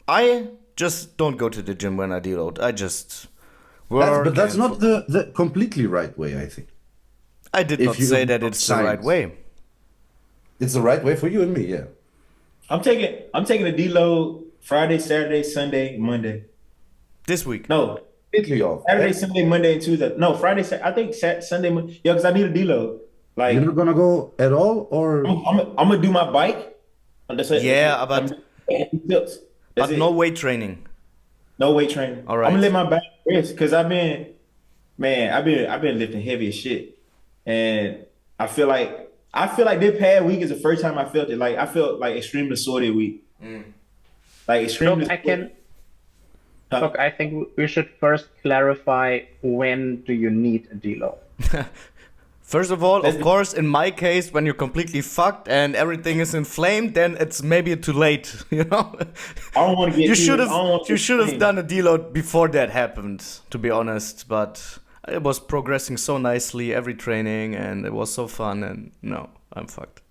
I just don't go to the gym when I deload. I just work. But that's and- not the completely right way, I think. I did if not you say look that at it's the right science. way. It's the right way for you and me, yeah. I'm taking a deload Friday, Saturday, Sunday, Monday. This week. No, Completely off. Saturday, Sunday, Monday, and Tuesday. No, Friday, I think Sunday, yeah, because I need a deload. Like You're not gonna go at all, or I'm gonna do my bike. That's it. Yeah, but- That's But it. no weight training. No weight training. All right. I'm gonna let my back rest because I've been lifting heavy as shit, and I feel like this past week is the first time I felt it. Like I felt like extremely sore this week. Like extremely. Look, I think we should first clarify when do you need a deload. First of all, of course, in my case, when you're completely fucked and everything is inflamed, then it's maybe too late. You know, I don't want to get. you too- should I don't wanna have get- done a deload before that happened. To be honest, but it was progressing so nicely every training, and it was so fun. And no, I'm fucked.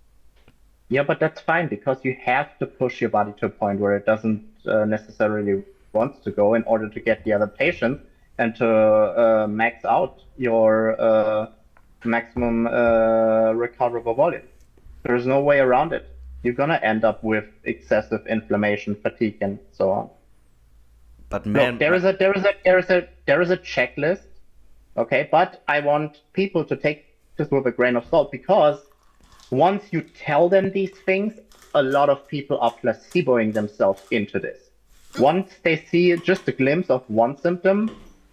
Yeah, but that's fine because you have to push your body to a point where it doesn't necessarily want to go in order to get the other patient and to max out your maximum recoverable volume. There's no way around it. You're gonna end up with excessive inflammation, fatigue, and so on. But No, man, there is a checklist, okay? But I want people to take this with a grain of salt because once you tell them these things, a lot of people are placeboing themselves into this. once they see just a glimpse of one symptom,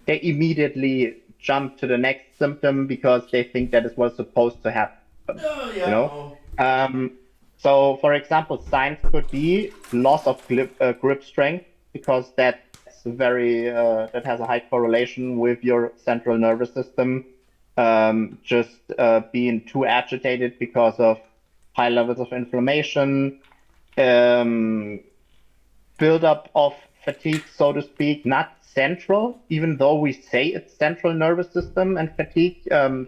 they immediately jump to the next symptom because they think that is what's supposed to happen. Yeah. You know? So, for example, signs could be loss of grip strength because that's that has a high correlation with your central nervous system. Just being too agitated because of high levels of inflammation, buildup of fatigue, so to speak, not central, even though we say it's central nervous system and fatigue.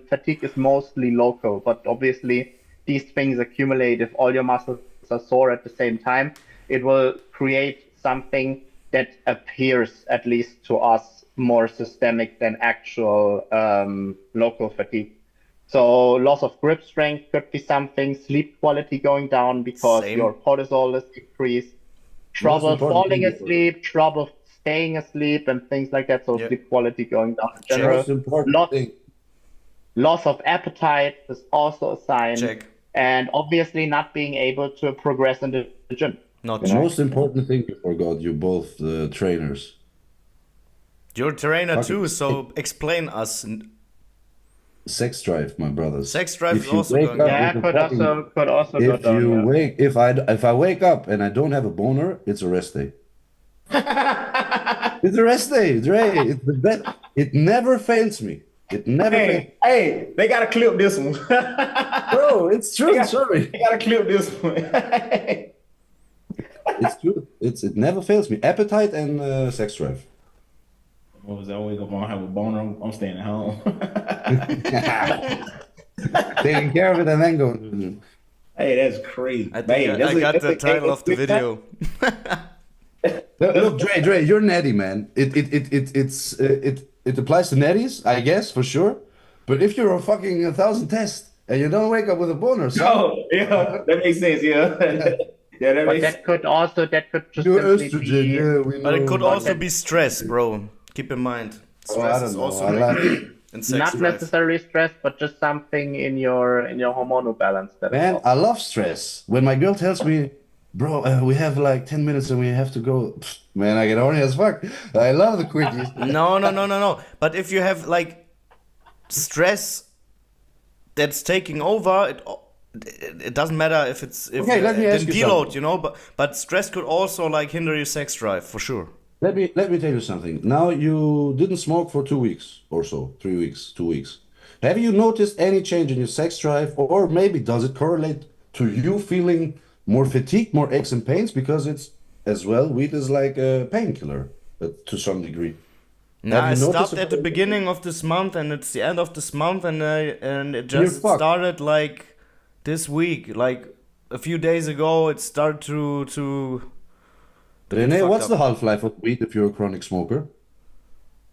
Fatigue is mostly local, but obviously these things accumulate. If all your muscles are sore at the same time, it will create something that appears, at least to us, more systemic than actual local fatigue. So loss of grip strength could be something, sleep quality going down because Same. your cortisol is increased, trouble important falling thing- asleep, trouble staying asleep, and things like that. So Yeah. sleep quality going down in Check. general. Most important Loss, thing. loss of appetite is also a sign. Check. And obviously not being able to progress in the gym. Not The check. most important thing you forgot, you both trainers. You're a trainer Okay. too, so explain us. Sex drive, my brothers. Sex drive If is you also wake going up down. Yeah, with a fucking- could also go If down. you Yeah. wake, if I wake up and I don't have a boner, it's a rest day. It's a rest day, Dre. It's the best. It never fails me. It never fails. Hey, they gotta clip this one. Bro, it's true. Sorry, They gotta clip this one. it's true. It never fails me. Appetite and sex drive. What was that? I wake up, I don't have a boner. I'm staying at home. Taking care of it and then go. Hey, that's crazy. I think Man, I got the title that's of the a good time. video. Look, Dre, you're natty, man. It applies to natties, I guess, for sure. But if you're a fucking 1,000 test and you don't wake up with a boner, son, Oh, yeah, that makes sense. Yeah, yeah, that But makes that could just you're simply estrogen. be Yeah, we know. But it could also be stress, bro. Keep in mind. Oh, I Stress don't is know. also I like like- in sex not drive. necessarily stress, but just something in your hormonal balance. That Man, I love stress. When my girl tells me, bro, we have like 10 minutes and we have to go, pfft, man, I get horny as fuck. I love the quickies. No. But if you have like stress that's taking over, it doesn't matter if Okay, let me ask didn't you deload, something. you know. But stress could also like hinder your sex drive for sure. Let me tell you something. Now you didn't smoke for 2 weeks or so, 3 weeks, 2 weeks. Have you noticed any change in your sex drive, or maybe does it correlate to you feeling more fatigue, more aches and pains? Because it's as well, weed is like a painkiller to some degree. Nah, I Have you noticed stopped at the a- beginning of this month, and it's the end of this month, and it just fucked. started like this week, like a few days ago. It started to. Rene, fucked what's up. the half-life of weed if you're a chronic smoker?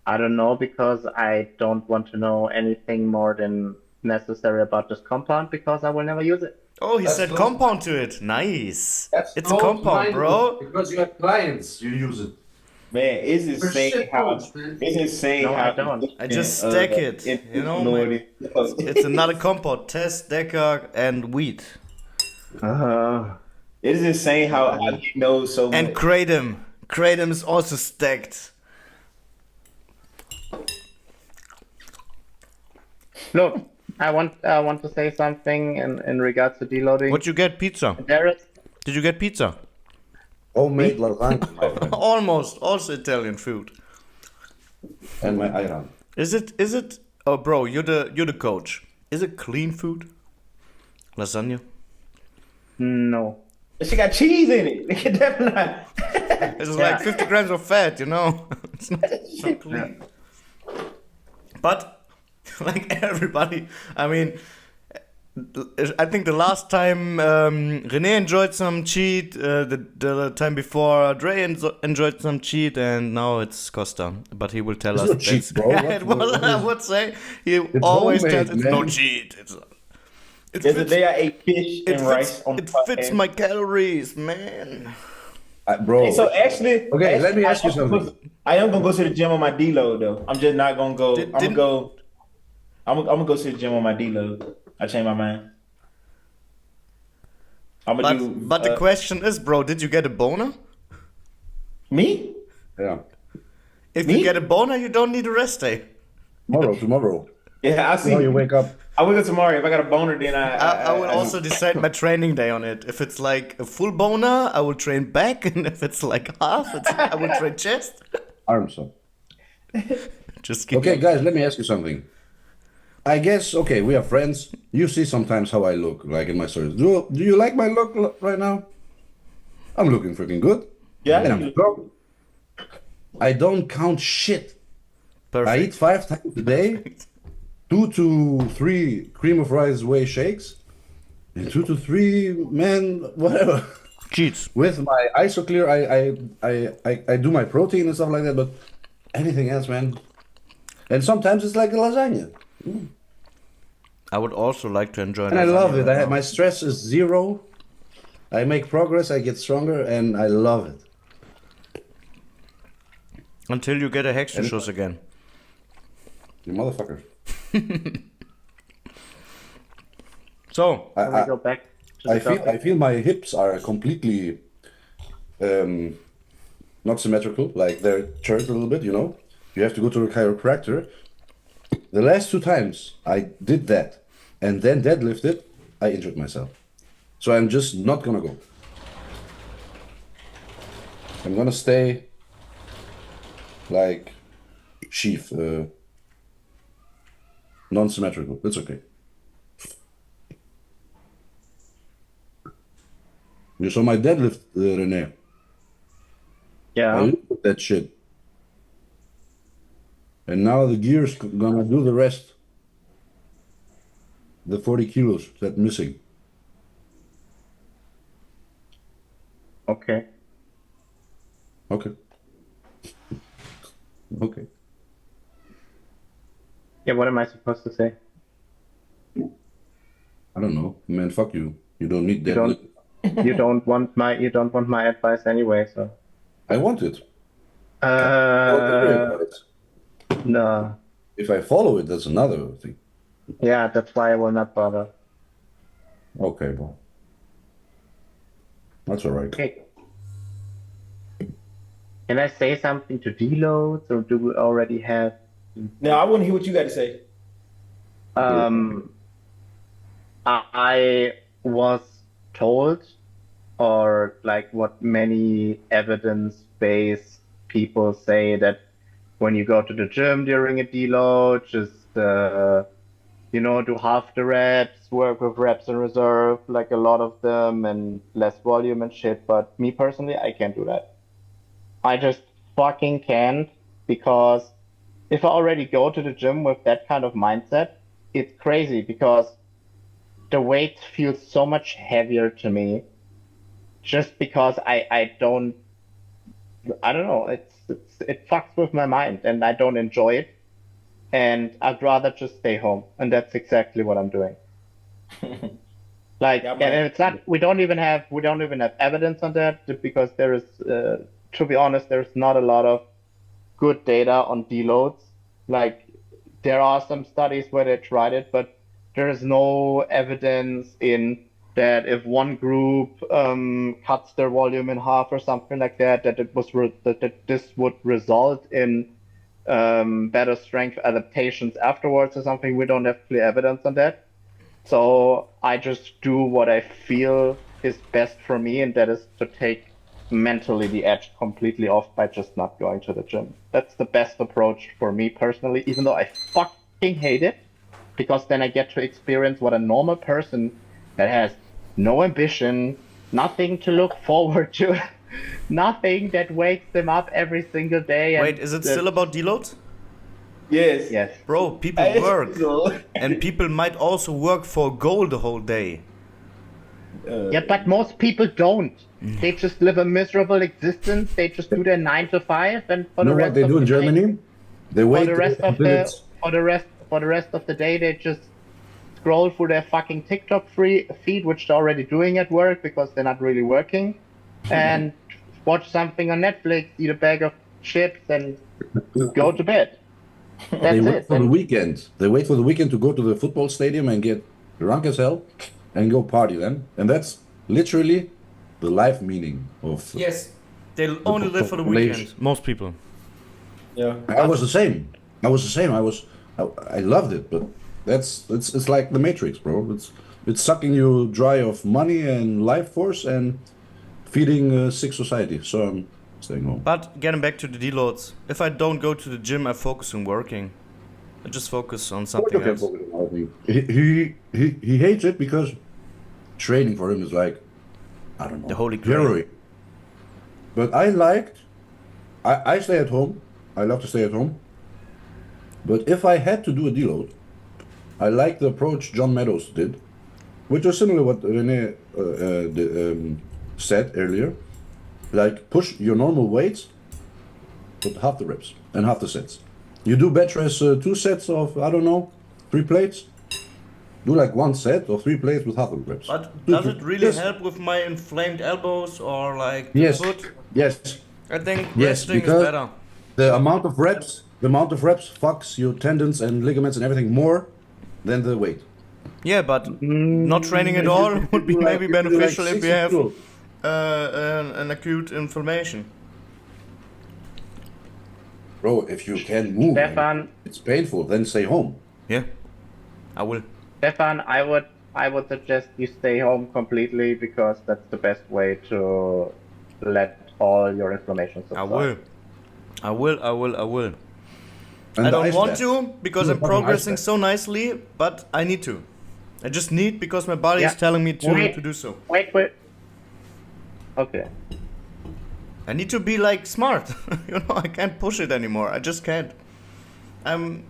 I don't know because I don't want to know anything more than necessary about this compound because I will never use it. Oh, he That's said close. compound to it. Nice. It's a compound, bro. Because you have clients, you use it. Man, it's insane shit how posts, man. it's insane No, how I don't. I just stack it, you know, man. It's another compound. Test, Decker, and weed. It is insane how I know so And much. kratom. Kratom is also stacked. Look, I want to say something in regards to deloading. What you get? Pizza. There is Did you get pizza? Homemade lasagna, my friend. Almost. Also Italian food. And my iron. Is it? Oh, bro, you're the coach. Is it clean food? Lasagna. no. She got cheese in it. Definitely not. It's like 50 grams of fat, you know. It's not clean. But like everybody, I mean, I think the last time Rene enjoyed some cheat, the time before Dre enjoyed some cheat, and now it's Costa. But he will tell It's us. no cheat, bro. It was, I would say he always homemade, tells it's no man. cheat. It The other fits, day I ate fish it and rice fits, on it fits podcast. my calories, man. Bro, Hey, so actually, Okay, let me ask you I am something. I am gonna go to the gym on my deload though. I'm just not gonna go. Did- I'm gonna go to the gym on my deload. I changed my mind. I'm gonna do. But the question is, bro, did you get a boner? Me? Yeah. If Me? you get a boner, you don't need a rest day. Tomorrow. Yeah, I see. Tomorrow you wake up. I wake up tomorrow. If I got a boner, then I will also decide my training day on it. If it's like a full boner, I will train back, and if it's like half, I will train chest. Arms up. Just kidding. Okay, guys, let me ask you something. I guess, okay, we are friends. You see sometimes how I look, like in my stories. Do you like my look right now? I'm looking freaking good. Yeah, And I'm strong. I don't count shit. Perfect. I eat 5 times a day, 2 to 3 cream of rice whey shakes, and 2 to 3, man, whatever. Cheats. With my isoclear, I do my protein and stuff like that, but anything else, man. And sometimes it's like a lasagna. I would also like to enjoy. And I love it. lasagna right My stress is 0. I make progress, I get stronger, and I love it. now. Until you get a Hexenschuss again. You motherfucker. So, Can we go back to the I topic? feel my hips are completely not symmetrical, like they're turned a little bit, you know. You have to go to a chiropractor. The last 2 times I did that and then deadlifted, I injured myself. So I'm just not gonna go. I'm gonna stay like sheath, non-symmetrical. It's okay. You saw my deadlift, Rene. I Yeah. looked at that shit. And now the gear's gonna do the rest. The 40 kilos that missing. Okay. Okay. Okay. Yeah, what am I supposed to say? I don't know. Man, fuck you. You don't need You deadlift. you don't want my advice anyway, so. I want it. I want to hear about it. No. If I follow it, that's another thing. Yeah, that's why I will not bother. Okay, well. That's alright. Okay. Can I say something to Deloads, or do we already have? No, I want to hear what you got to say. I was told, or like what many evidence-based people say, that when you go to the gym during a deload, just do half the reps, work with reps in reserve, like a lot of them, and less volume and shit. But me personally, I can't do that. I just fucking can't, because if I already go to the gym with that kind of mindset, it's crazy, because the weight feels so much heavier to me, just because I don't know, it fucks with my mind, and I don't enjoy it, and I'd rather just stay home, and that's exactly what I'm doing. Like, Yeah, and it's not, we don't even have evidence on that, because there is, to be honest, there's not a lot of good data on deloads. Like, there are some studies where they tried it, but there is no evidence in that if one group cuts their volume in half or something like that, that this would result in better strength adaptations afterwards or something. We don't have clear evidence on that. So I just do what I feel is best for me, and that is to take mentally the edge completely off by just not going to the gym. That's the best approach for me personally, even though I fucking hate it, because then I get to experience what a normal person that has no ambition, nothing to look forward to, nothing that wakes them up every single day. And wait, is it still about deloads? Yes. Yes. Bro, people work. And people might also work for a goal the whole day. Yeah, but most people don't. They just live a miserable existence. They just do their 9 to 5, and for You know the what rest they of do in the day, Germany? They for wait the rest of until the it's- for the rest of the day, they just scroll through their fucking TikTok feed, which they're already doing at work because they're not really working, and watch something on Netflix, eat a bag of chips, and go to bed. They That's wait it. for the And weekend. They wait for the weekend to go to the football stadium and get drunk as hell and go party then. And that's literally the life meaning of... Yes. They only live for the weekend. Most people. Yeah. I was the same. I loved it, but it's like the Matrix, bro. It's sucking you dry of money and life force and feeding a sick society. So I'm staying home. But getting back to the deloads, if I don't go to the gym, I focus on working. I just focus on something else. He hates it because training for him is like, I don't know, The holy grail. heroic. But I stay at home. I love to stay at home. But if I had to do a deload, I like the approach John Meadows did, which was similar to what Rene said earlier. Like push your normal weights, but half the reps and half the sets. You do bench press 2 sets of, I don't know, 3 plates. Do like 1 set or 3 plates with half the reps. But does it really help with my inflamed elbows or like the Yes. foot? Yes. I think Yes, resting is because better. the amount of reps fucks your tendons and ligaments and everything more than the weight. Yeah, but not training at all would be maybe beneficial if you have 62. an acute inflammation. Bro, if you can move, Stefan, it's painful, then stay home. Yeah, I will. Stefan, I would suggest you stay home completely because that's the best way to let all your inflammation subside. I will. And I the don't ice want bath. to because Do a I'm fucking progressing ice bath. so nicely, but I need to. I just need because my body is Yeah. telling me to Wait. do so. Wait. Okay. I need to be like smart. You know, I can't push it anymore. I just can't. I'm.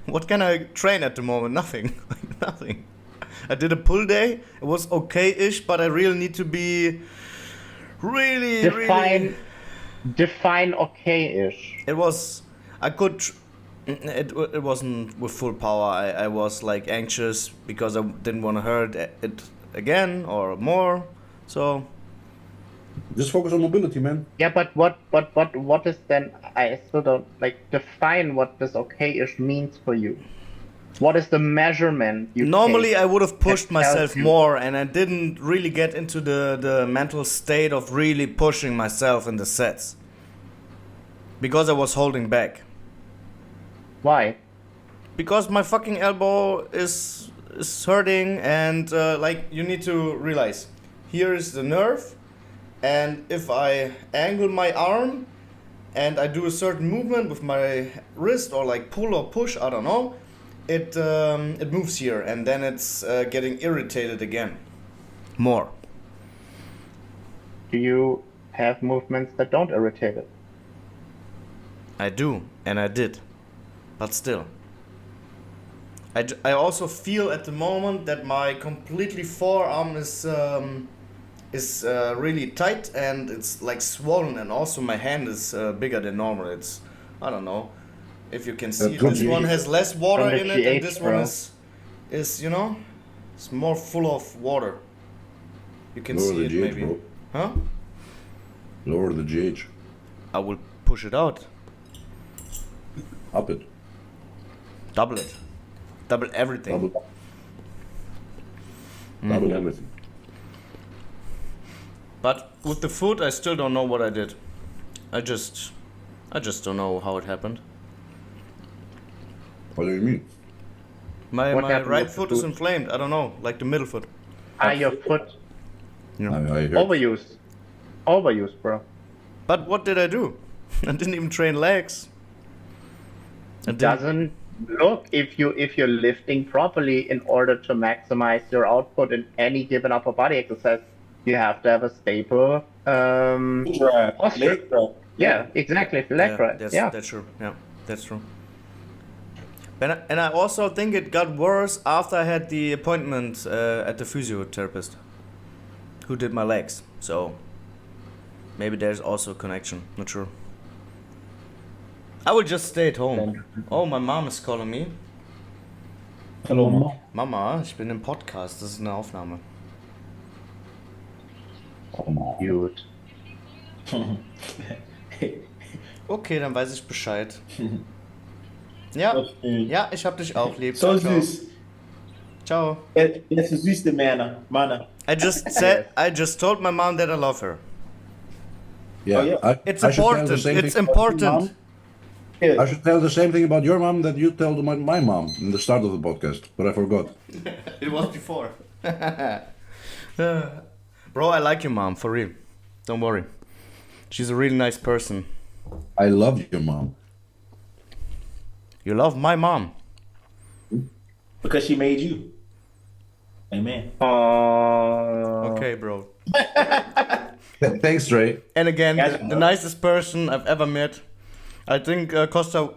What can I train at the moment? Nothing. Nothing. I did a pull day. It was okay-ish, but I really need to be really. Define okay-ish. It was. I could. It wasn't with full power. I was like anxious because I didn't want to hurt it again or more. So Just focus on mobility, man. Yeah, but what is then? I still don't define what this okay-ish means for you. What is the measurement you normally take I would have pushed that tells myself you- more, and I didn't really get into the mental state of really pushing myself in the sets because I was holding back. Why? Because my fucking elbow is hurting, and like you need to realize, here is the nerve, and if I angle my arm and I do a certain movement with my wrist or like pull or push, I don't know, it moves here, and then it's getting irritated again, more. Do you have movements that don't irritate it? I do, and I did, but still. I also feel at the moment that my completely forearm is really tight, and it's like swollen, and also my hand is bigger than normal. It's, I don't know if you can see, could this be. one has less water From the in it, and GH, this one bro. is you know, it's more full of water. You can Lower see the it GH, maybe. bro. Huh? Lower the GH. I will push it out. Up it. Double it. Double everything. Double. Double everything. But with the foot, I still don't know what I did. I just don't know how it happened. What do you mean? My What happened right with the foot is foot? inflamed. I don't know, like the middle foot. Your foot Yeah. I heard. overused, bro. But what did I do? I didn't even train legs. I didn't. Doesn't look if you're lifting properly in order to maximize your output in any given upper body exercise, you have to have a stable Drive, posture. leg drive. Yeah, exactly. Leg drive. That's true. Yeah, that's true. And I also think it got worse after I had the appointment at the physiotherapist who did my legs. So maybe there's also a connection. Not sure. I will just stay at home. Oh, my mom is calling me. Hallo, Mama. Mama, ich bin im Podcast. Das ist eine Aufnahme. Cute. Okay, dann weiß ich Bescheid. Ja, ja, ich hab dich auch lieb. So Ciao, ciao. süß. Ciao. Er ist süß, der Mana. I just told my mom that I love her. Yeah, Oh, yeah. It's I should tell the important. same It's thing about your important. mom. Yeah. I should tell the same thing about your mom that you tell my mom in the start of the podcast, but I forgot. It was before. Bro, I like your mom, for real. Don't worry. She's a really nice person. I love your mom. You love my mom. Because she made you. Amen. Okay, bro. Thanks, Dre. And again, Guys, the nicest person I've ever met. I think Costa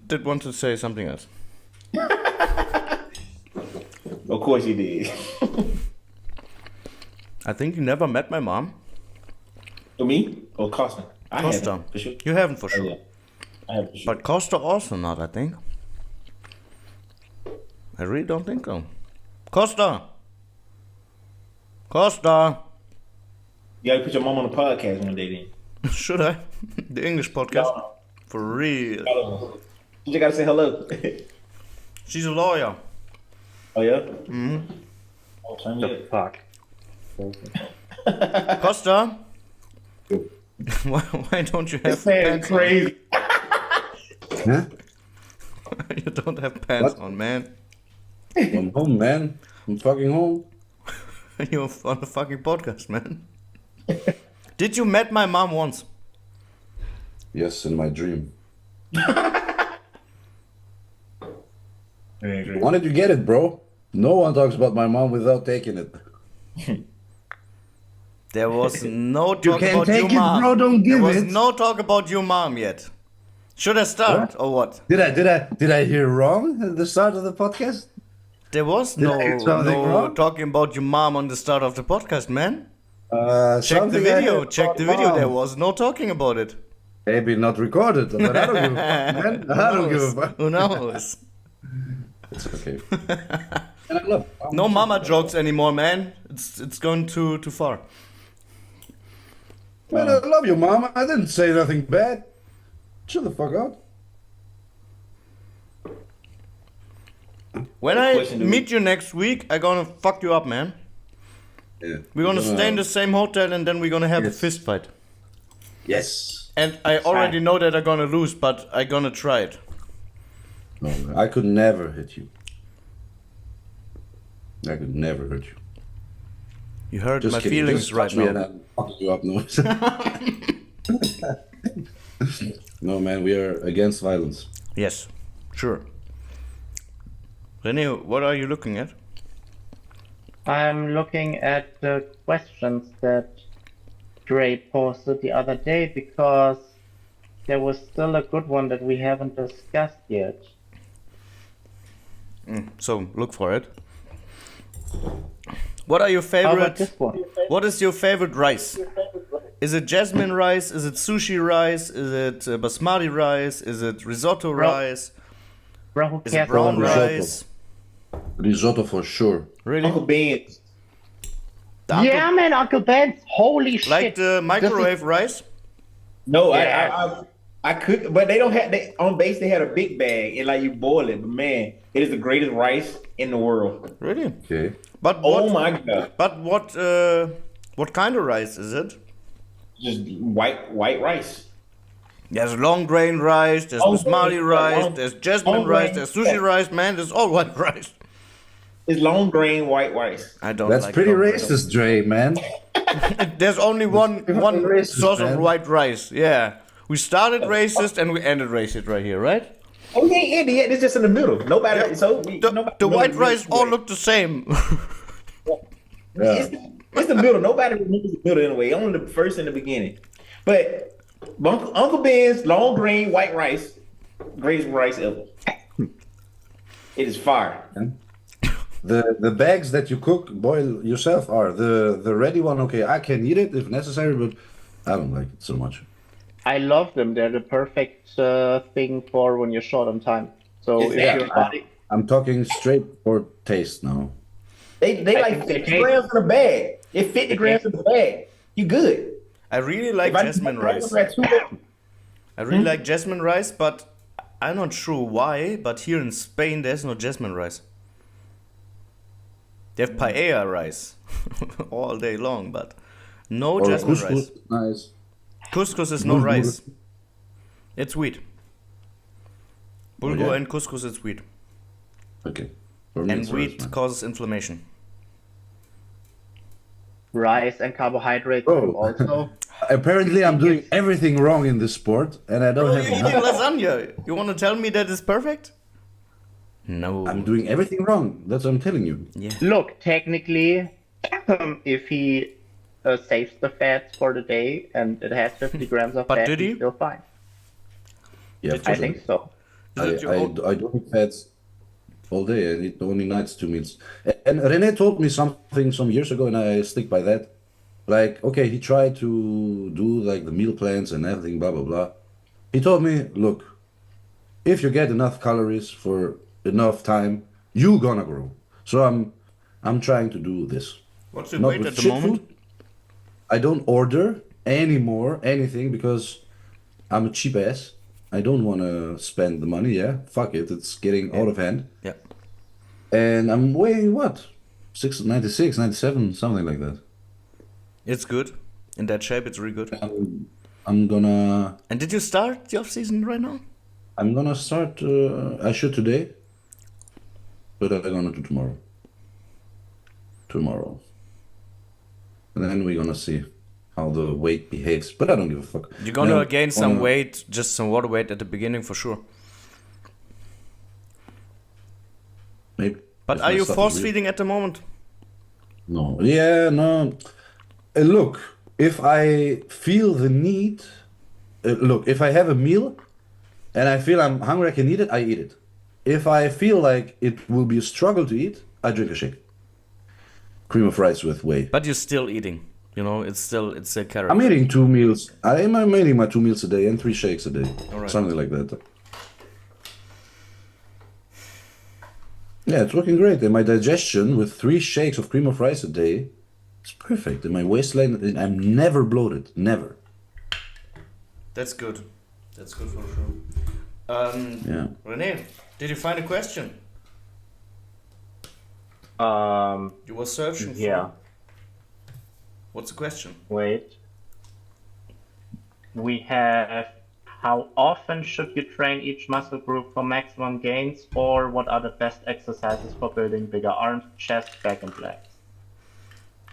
did want to say something else. Of course he did. I think you never met my mom. To me or Costa? I Costa. haven't, for sure. You haven't for Oh, sure. yeah. I have for sure. But Costa also not, I think. I really don't think so. Costa! Costa! You gotta put your mom on the podcast one day then. Should I? The English podcast? No. For real. You just gotta say hello. She's a lawyer. Oh yeah? Mm-hmm. Oh, turn me up. Fuck. Costa? why don't you have This man is pants on? crazy. Huh? You don't have pants What? on, man. I'm home, man. I'm fucking home. You're on the fucking podcast, man. Did you met my mom once? Yes, in my dream. Why did you get it, bro? No one talks about my mom without taking it. There was no You talk can't about take your it, mom. bro. Don't give There was it. no talk about your mom yet. Should I start or what? Did I hear wrong at the start of the podcast? There was Did I hear no something wrong? talking about your mom on the start of the podcast, man. Check the Something I video. heard Check the about video. mom. There was no talking about it. Maybe not recorded, but I don't give a fuck, man. I don't give a fuck. Who knows? It's okay. And I love No mama jokes anymore, man. It's going too far. Man, I love you, mom. I didn't say nothing bad. Chill the fuck out. When I Question, dude. meet you next week, I'm gonna fuck you up, man. Yeah. We're gonna stay in the same hotel and then we're gonna have a Yes. fist fight. Yes. And I already know that I'm gonna lose, but I'm gonna try it. No, I could never hit you. I could never hurt you. You hurt Just my kidding. feelings Just right touch me and now. I'm fucking you up. No. No, man, we are against violence. Yes, sure. René, what are you looking at? I'm looking at the questions that Dre posted the other day because there was still a good one that we haven't discussed yet. So look for it. What are your How about favorite? this one? What is your favorite rice? Is it jasmine rice? Is it sushi rice? Is it basmati rice? Is it risotto rice? Bro, who Is it cares brown about risotto. rice? Risotto for sure. Really? Uncle Ben's. The Uncle- Yeah, man, Uncle Ben's. Holy shit. Like the microwave rice? No, Yeah. I could, but they don't have. They on base they had a big bag and like you boil it. But man, it is the greatest rice in the world. Really? Okay. But Oh what? my god, But what kind of rice is it? just white rice. There's long grain rice, there's Oh, basmati yeah, rice, long- there's jasmine long rice, grain, there's sushi yeah. rice, man, there's all white rice. It's long grain white rice. I don't That's like pretty long grain. racist, Dre, man. There's only one racist, source of man. white rice. Yeah. We started racist and we ended racist right here, right? Oh, he ain't ended yet. It's just in the middle. Nobody. So nobody, The white nobody- rice all look the same. It's, it's the middle. Nobody remembers the middle anyway. Only the first and the beginning. But Uncle Ben's long grain white rice, greatest rice ever. It is fire. The bags that you cook, boil yourself are the ready one. Okay, I can eat it if necessary, but I don't like it so much. I love them. They're the perfect thing for when you're short on time. So if Exactly. your body, I'm talking straight for taste now. They I like think they 50 taste- grams in a bag. It's 50 grams in the bag. You good. I really like If I- jasmine rice. I really like jasmine rice, but I'm not sure why, but here in Spain there's no jasmine rice. They have paella rice all day long, but no Or jasmine couscous, rice. nice. Couscous is no Bulgur. rice. It's wheat. Bulgur yeah? and couscous is wheat. Okay. For me, And it's wheat rice, man. causes inflammation. Rice and carbohydrates Bro. also. Apparently, I'm doing everything wrong in this sport, and I don't Bro, have you're enough. eating lasagna. You want to tell me that is perfect? No. I'm doing everything wrong. That's what I'm telling you. Yeah. Look, technically, if he saves the fats for the day and it has 50 grams of But fat, did he? he's still fine. Yeah, Did for I sure. think so. Is it your own- I don't eat fats all day. I eat only nights 2 meals. And Rene told me something some years ago, and I stick by that. Like, okay, he tried to do like the meal plans and everything, blah blah blah. He told me, look, if you get enough calories for enough time, you gonna grow. So I'm trying to do this. What's your Not weight with at the shit moment? food. I don't order anymore anything because I'm a cheap ass. I don't want to spend the money. Yeah, fuck it. It's getting out of hand. Yeah. And I'm weighing what? 96, 97, something like that. It's good. In that shape, it's really good. I'm gonna And did you start the off season right now? start. I should today, but I'm gonna do tomorrow. Tomorrow, and then we're gonna see how the weight behaves. But I don't give a fuck. You're gonna No, gain some wanna- weight, just some water weight at the beginning for sure. Maybe. But If are my you stuff is force real. feeding at the moment? No. Yeah, no. Look, if I feel the need, look, if I have a meal and I feel I'm hungry, I can eat it, I eat it. If I feel like it will be a struggle to eat, I drink a shake. Cream of rice with whey. But you're still eating. You know, it's still carrot. I'm eating 2 meals. I'm eating my 2 meals a day and 3 shakes a day. Alright. Something like that. Yeah, it's working great. And my digestion with 3 shakes of cream of rice a day, it's perfect. And my waistline, I'm never bloated. Never. That's good. That's good for sure. Yeah. Rene, did you find a question? You were searching for. Yeah. What's the question? Wait. We have how often should you train each muscle group for maximum gains, or what are the best exercises for building bigger arms, chest, back, and legs?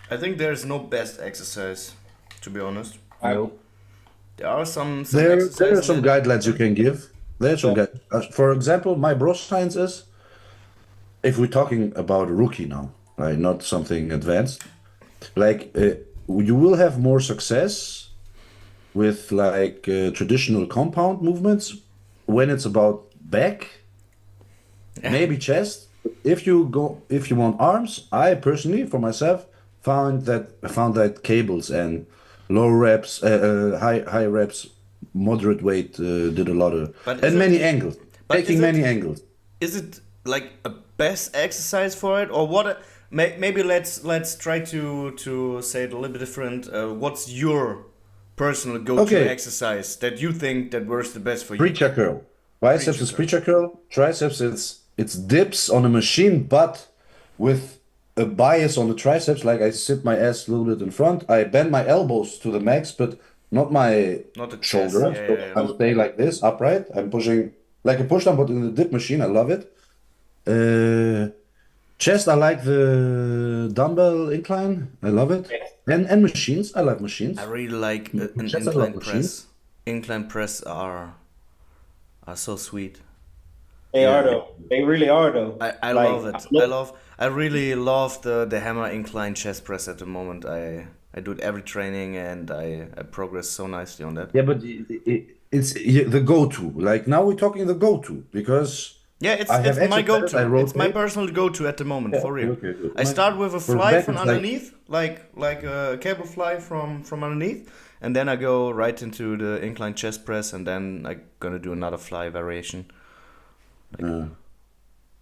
I think there's no best exercise, to be honest. Nope. There are some There are exercises some that- guidelines you can give. There's some for example, my bro science is, if we're talking about a rookie now, right, not something advanced, like you will have more success with like traditional compound movements when it's about back, maybe chest. If you want arms, I personally for myself found that cables and low reps, high reps, moderate weight did a lot of, But is and it- many angles, but taking is it- many angles. Is it like a best exercise for it, or what? Maybe let's try to say it a little bit different. What's your personal go-to Okay. exercise that you think that works the best for you? Preacher curl. Biceps is preacher curl. Triceps it's dips on a machine, but with a bias on the triceps. Like I sit my ass a little bit in front. I bend my elbows to the max, but not my Not the chest, shoulder. yeah, So yeah, yeah. I'm staying like this, upright. I'm pushing like a push down, but in the dip machine. I love it. Chest, I like the dumbbell incline. I love it. And machines. I like machines. I really like an Chest, I love incline machines. press. Incline press are so sweet. They are though. They really are though. I Like, love it. I really love the hammer incline chest press at the moment. I do it every training and I progress so nicely on that. Yeah, but it's the go-to. Like now we're talking the go-to because Yeah, it's I have my exercises, go-to. I It's my rotate. personal go-to at the moment, for real. okay, good. I start with a For fly back from it's like- underneath, like a cable fly from underneath, and then I go right into the incline chest press, and then I'm gonna do another fly variation.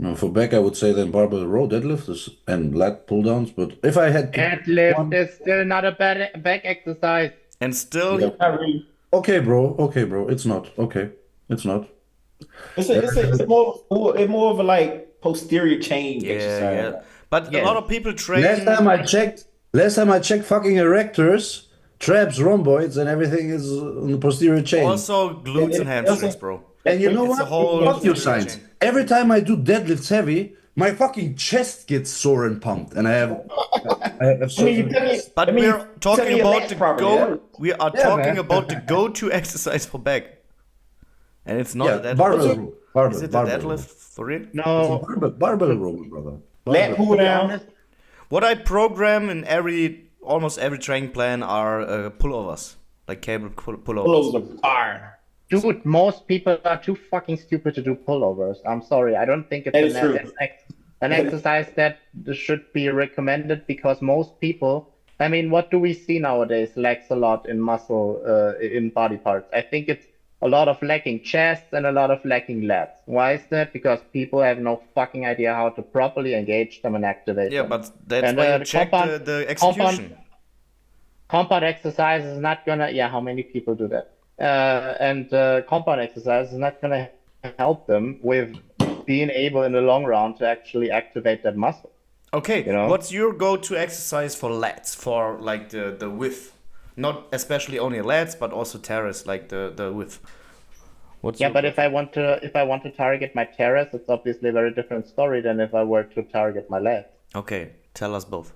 No, for back I would say then barbell row deadlift and lat pull downs. But if I had to Deadlift is still not a bad back exercise. And still, Yeah. Not really. okay, bro, it's not okay. It's not. It's more of a like posterior chain yeah, exercise. yeah. But a Yeah. lot of people train. Last time I checked, fucking erectors traps, rhomboids, and everything is on the posterior chain. Also, glutes and hamstrings, bro. And you know It's a what? whole Fuck you, posterior science. chain. Every time I do deadlifts heavy, my fucking chest gets sore and pumped, and I have But we're talking about the properly. we are Yeah, talking man. about the go-to exercise for back. And it's not a deadlift. barbell row. Barbell, Is it a barbell row. deadlift for real? It's a No, barbell row, brother. Lat pull to be down. honest, What I program in almost every training plan are pullovers, like cable pullovers. Pullovers are fire. dude, most people are too fucking stupid to do pullovers. I'm sorry. I don't think it's That is true. an exercise that should be recommended because most people. I mean, what do we see nowadays? Lacks a lot in muscle, in body parts. I think it's a lot of lacking chest and a lot of lacking lats. Why is that? Because people have no fucking idea how to properly engage them and activate Yeah, them. but that's And, why you the check compound- the execution. Compound exercise is not gonna. Yeah, how many people do that? And compound exercise is not gonna help them with being able in the long run to actually activate that muscle. Okay, You know? what's your go-to exercise for lats, for like the width? Not especially only lats, but also teres, like the width. What's Yeah, your but if I want to target my teres, it's obviously a very different story than if I were to target my lats. Okay, tell us both.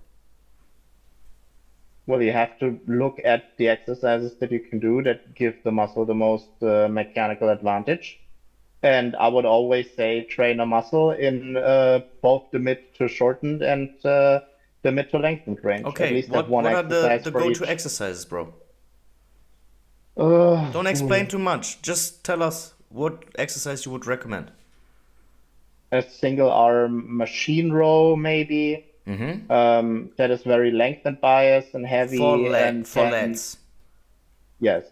Well, you have to look at the exercises that you can do that give the muscle the most mechanical advantage. And I would always say train a muscle in both the mid to shortened and the mid to lengthened range. At Okay, least what have one are the exercise for go-to each. exercises, bro? Uh, Don't explain too much. Just tell us what exercise you would recommend. a single arm machine row, maybe. Mm-hmm. That is very lengthened bias and heavy. And For then- lats. Yes.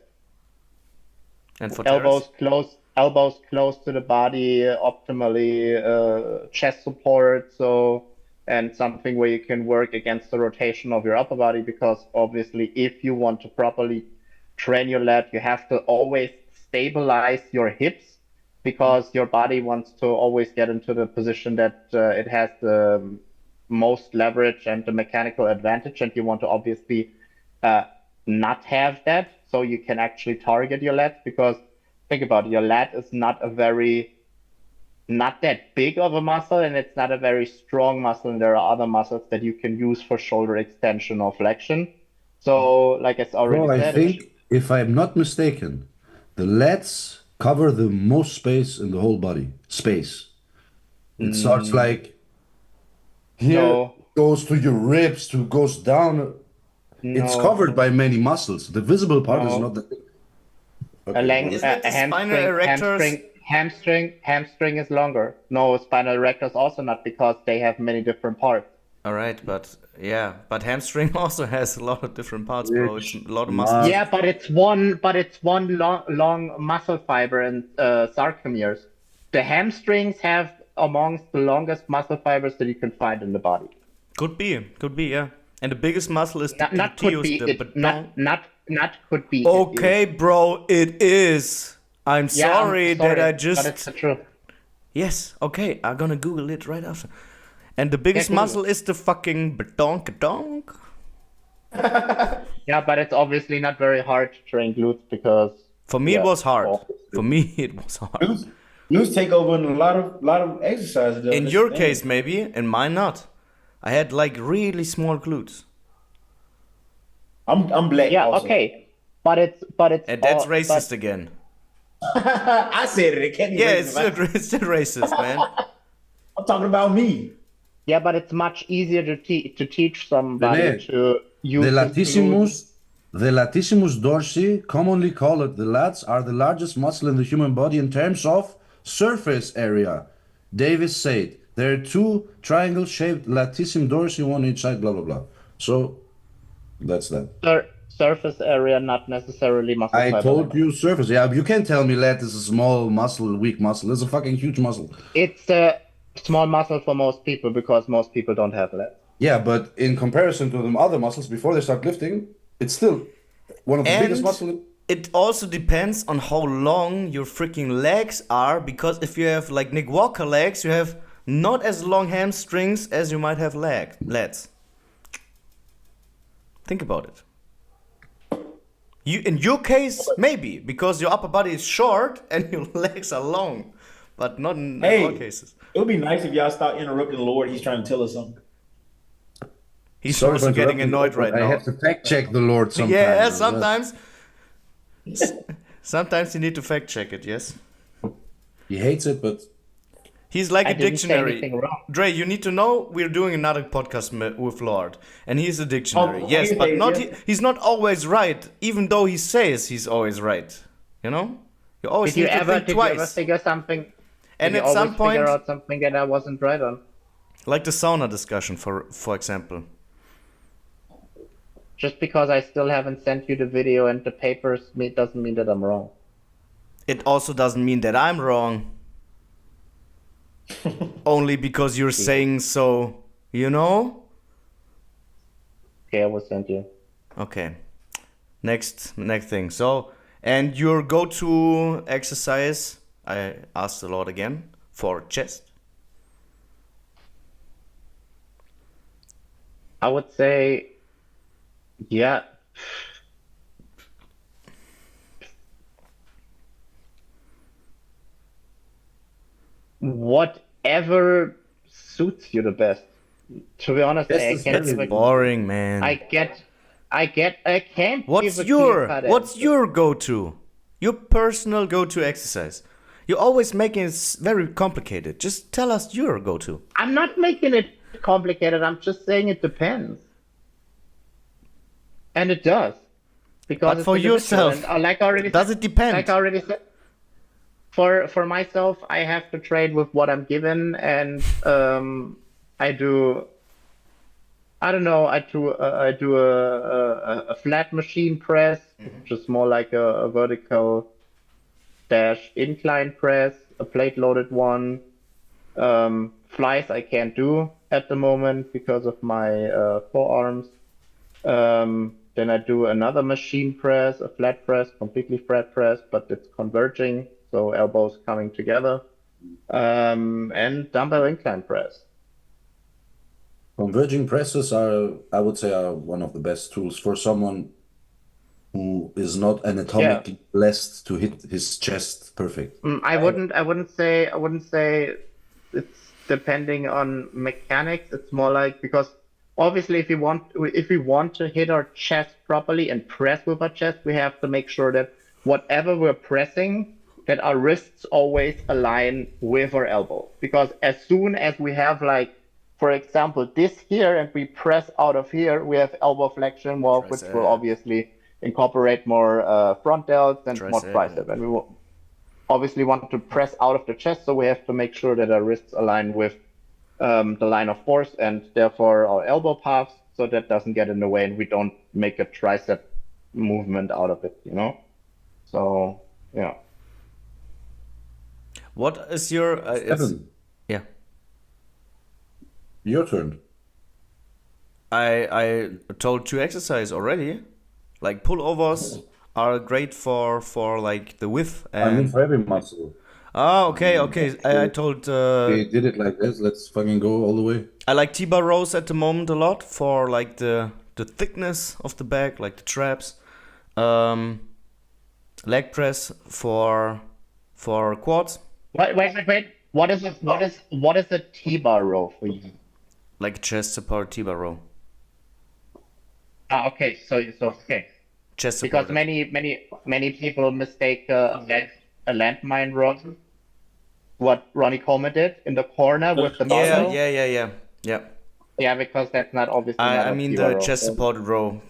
And for teres? Elbows close to the body, optimally, chest support, so, and something where you can work against the rotation of your upper body, because obviously if you want to properly train your lat, you have to always stabilize your hips, because your body wants to always get into the position that it has the most leverage and the mechanical advantage, and you want to obviously not have that, so you can actually target your lats, because think about it, your lat is not that big of a muscle, and it's not a very strong muscle, and there are other muscles that you can use for shoulder extension or flexion. So, like I already Bro, I said, think, if I'm not mistaken, the lats cover the most space in the whole body. Space. It starts like here, No. goes to your ribs, goes down. It's no, covered by many muscles. The visible part is No. not that big. a, Okay, length, Isn't it the spinal hamstring is longer. No, spinal erector is also not, because they have many different parts. All right, but hamstring also has a lot of different parts, bro. It's a lot of muscles. Muscle. Yeah, but it's one long muscle fiber and sarcomeres. The hamstrings have amongst the longest muscle fibers that you can find in the body. Could be, yeah. And the biggest muscle is the Not could gluteus, be. the badon. Not could be. Okay, bro, it is. I'm Yeah, I'm sorry that I But just. it's the truth. Yes, okay, I'm gonna Google it right after. And the biggest Google muscle is the fucking badonk. Yeah, but it's obviously not very hard to train glutes, because For me, it was hard. obviously. For me, it was hard. Glutes take over in a lot of exercises. Though. In That's your the case, thing. maybe. In mine, not. I had like really small glutes. I'm black. Yeah, also. okay, but it's And that's all- racist but- again. I said it. It can't be Yeah, racist. it's still racist, man. I'm talking about me. Yeah, but it's much easier to teach somebody René, to use The his glutes. latissimus dorsi, commonly called the lats, are the largest muscle in the human body in terms of surface area. Davis said there are two triangle-shaped latissimus dorsi, one each side, blah blah blah. So that's that. Surface area, not necessarily muscle I fiber. told you surface. Yeah, you can't tell me lat is a small muscle, weak muscle. It's a fucking huge muscle. It's a small muscle for most people, because most people don't have lats. Yeah, but in comparison to the other muscles before they start lifting, it's still one of the biggest And muscles. it also depends on how long your freaking legs are, because if you have like Nick Walker legs, you have not as long hamstrings as you might have lats. Think about it. In your case, maybe because your upper body is short and your legs are long, but not in all Hey, cases. it would be nice if y'all start interrupting the Lord. He's trying to tell us something. He's Sorry for also getting interrupting, annoyed but right I now. have to fact check the Lord Yeah, sometimes as well. sometimes you need to fact check it. Yes, He hates it, but he's like I a didn't say dictionary. anything wrong. Dre, you need to know we're doing another podcast with Lord, and he's a dictionary. Oh, Yes, okay, but not yeah. he's not always right, even though he says he's always right. You know, you always need to think Did you ever twice. figure something? And Did you at some always figure point, out something that I wasn't right on? like the sauna discussion, for example. Just because I still haven't sent you the video and the papers doesn't mean that I'm wrong. It also doesn't mean that I'm wrong. Only because you're saying so, you know? Okay, I will send you. Okay. Next thing. So, and your go-to exercise, I asked a lot again, for chest. I would say, yeah. Whatever suits you the best. To be honest, Best I is can't very give a, Boring, man. I can't What's give a clear cut answer. your go-to? Your personal go-to exercise. You're always making it very complicated. Just tell us your go-to. I'm not making it complicated. I'm just saying it depends. And it does. Because But it's for individual. yourself, And, like I already does said, it depend? Like I already said, for myself, I have to trade with what I'm given, and I do. I don't know. I do a flat machine press, which is more like a vertical dash incline press, a plate loaded one. Flies I can't do at the moment because of my forearms. Then I do another machine press, a flat press, completely flat press, but it's converging, so elbows coming together. And dumbbell incline press. converging presses are, I would say, are one of the best tools for someone who is not anatomically blessed to hit his chest perfect. I wouldn't say it's depending on mechanics. It's more like, because obviously if we want to hit our chest properly and press with our chest, we have to make sure that whatever we're pressing, that our wrists always align with our elbow. Because as soon as we have, like, for example, this here, and we press out of here, we have elbow flexion, which will obviously incorporate more front delts and more tricep. And we will obviously want to press out of the chest, so we have to make sure that our wrists align with the line of force, and therefore our elbow paths, so that doesn't get in the way and we don't make a tricep movement out of it, you know? So, yeah. What is your... Evan, yeah. your turn. I told 2 exercise already. Like pullovers are great for like the width. And... I mean, for every muscle. Oh, okay. I told... We did it like this. Let's fucking go all the way. I like T-bar rows at the moment a lot for like the thickness of the back, like the traps. Leg press for quads. Wait. What is a T-bar row for you? Like chest support T-bar row. Okay, so okay. Chest Because support. many people mistake a landmine row, what Ronnie Coleman did in the corner with the barbell. Yeah. Yeah, because that's not obviously. I mean the chest supported row.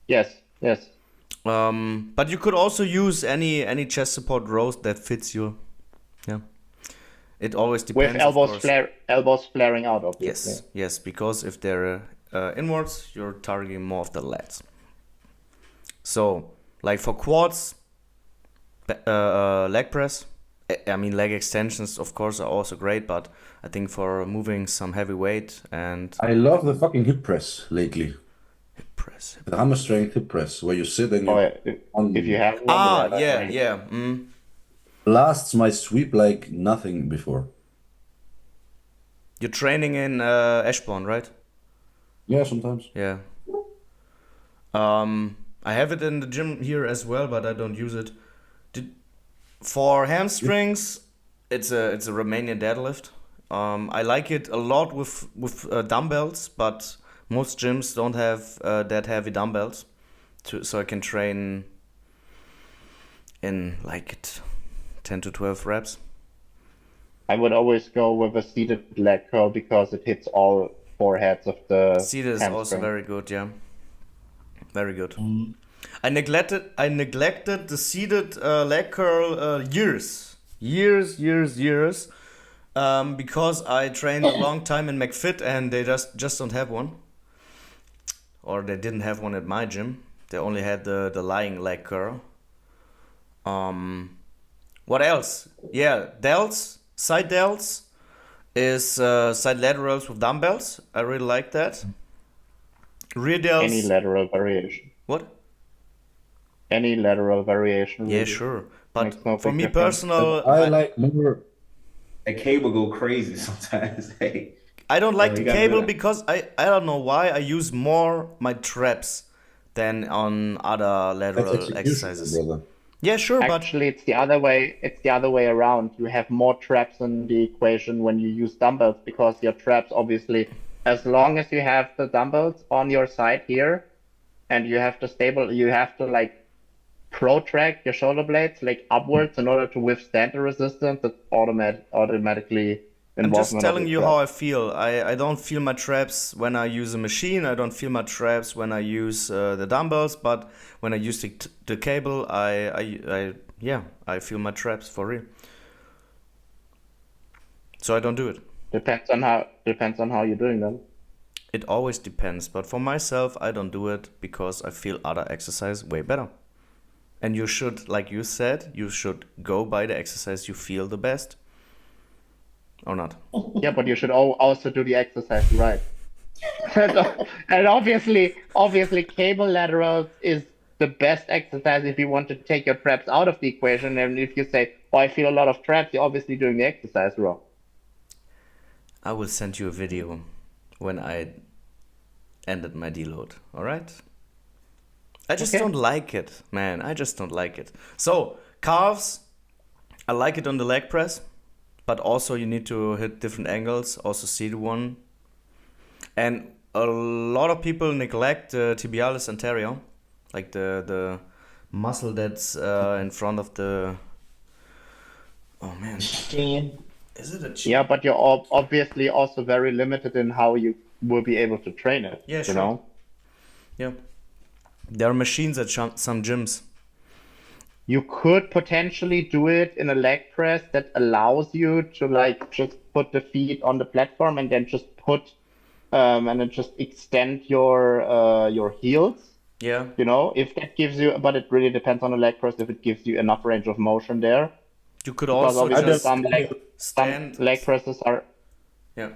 Yes. But you could also use any chest support rows that fits you. Yeah. It always depends. With elbows flaring out, obviously. Yes, because if they're inwards, you're targeting more of the lats. So, like for quads, leg press. I mean, leg extensions, of course, are also great, but I think for moving some heavy weight and I love the fucking hip press lately. hip press. The hammer strength hip press, where you sit and you If you have one, Yeah. blasts my sweep like nothing before. You're training in Eschborn, right? Yeah, sometimes. Yeah. I have it in the gym here as well, but I don't use it. For hamstrings, it's a Romanian deadlift. I like it a lot with dumbbells, but most gyms don't have that heavy dumbbells, so I can train in like 10 to 12 reps. I would always go with a seated leg curl because it hits all four heads of the Seated is also hamstring. very good, yeah. Very good. I neglected the seated leg curl years, because I trained a long time in McFit and they just don't have one, or they didn't have one at my gym. They only had the lying leg curl. What else? Yeah, delts, side delts is side laterals with dumbbells. I really like that. Rear delts. Any lateral variation. What? Any lateral variation. Yeah, really. sure. But Makes no for big me difference. personal, I like more. The cable go crazy sometimes. Hey, I don't like you the gotta cable do that. because I don't know why I use more my traps than on other That's lateral execution, exercises. brother. Yeah, sure, but Actually, it's the other way. It's the other way around. You have more traps in the equation when you use dumbbells because your traps, obviously, as long as you have the dumbbells on your side here, and you have to like protract your shoulder blades like upwards in order to withstand the resistance. That's automatically I'm just involvement of telling your you how traps. I feel. I don't feel my traps when I use a machine. I don't feel my traps when I use the dumbbells. But when I use the cable, I feel my traps for real. So I don't do it. Depends on how you're doing them. It always depends. But for myself, I don't do it because I feel other exercise way better. And you should, like you said, you should go by the exercise you feel the best. Or not. Yeah, but you should also do the exercise right. And obviously, cable laterals is the best exercise if you want to take your traps out of the equation. And if you say, "Oh, I feel a lot of traps," you're obviously doing the exercise wrong. I will send you a video when I ended my deload. All right? I just Okay. don't like it, man. I just don't like it. So calves, I like it on the leg press, but also you need to hit different angles. Also see the one. And a lot of people neglect the tibialis anterior, like the muscle that's in front of the. Oh man, is it a chin? Yeah, but you're obviously also very limited in how you will be able to train it. Yeah, You sure. know? Yeah. There are machines at some gyms. You could potentially do it in a leg press that allows you to like just put the feet on the platform and then just and then just extend your heels. Yeah. You know, if that gives you, but it really depends on the leg press if it gives you enough range of motion there. You could Because also obviously just some stand. leg presses are. Yeah.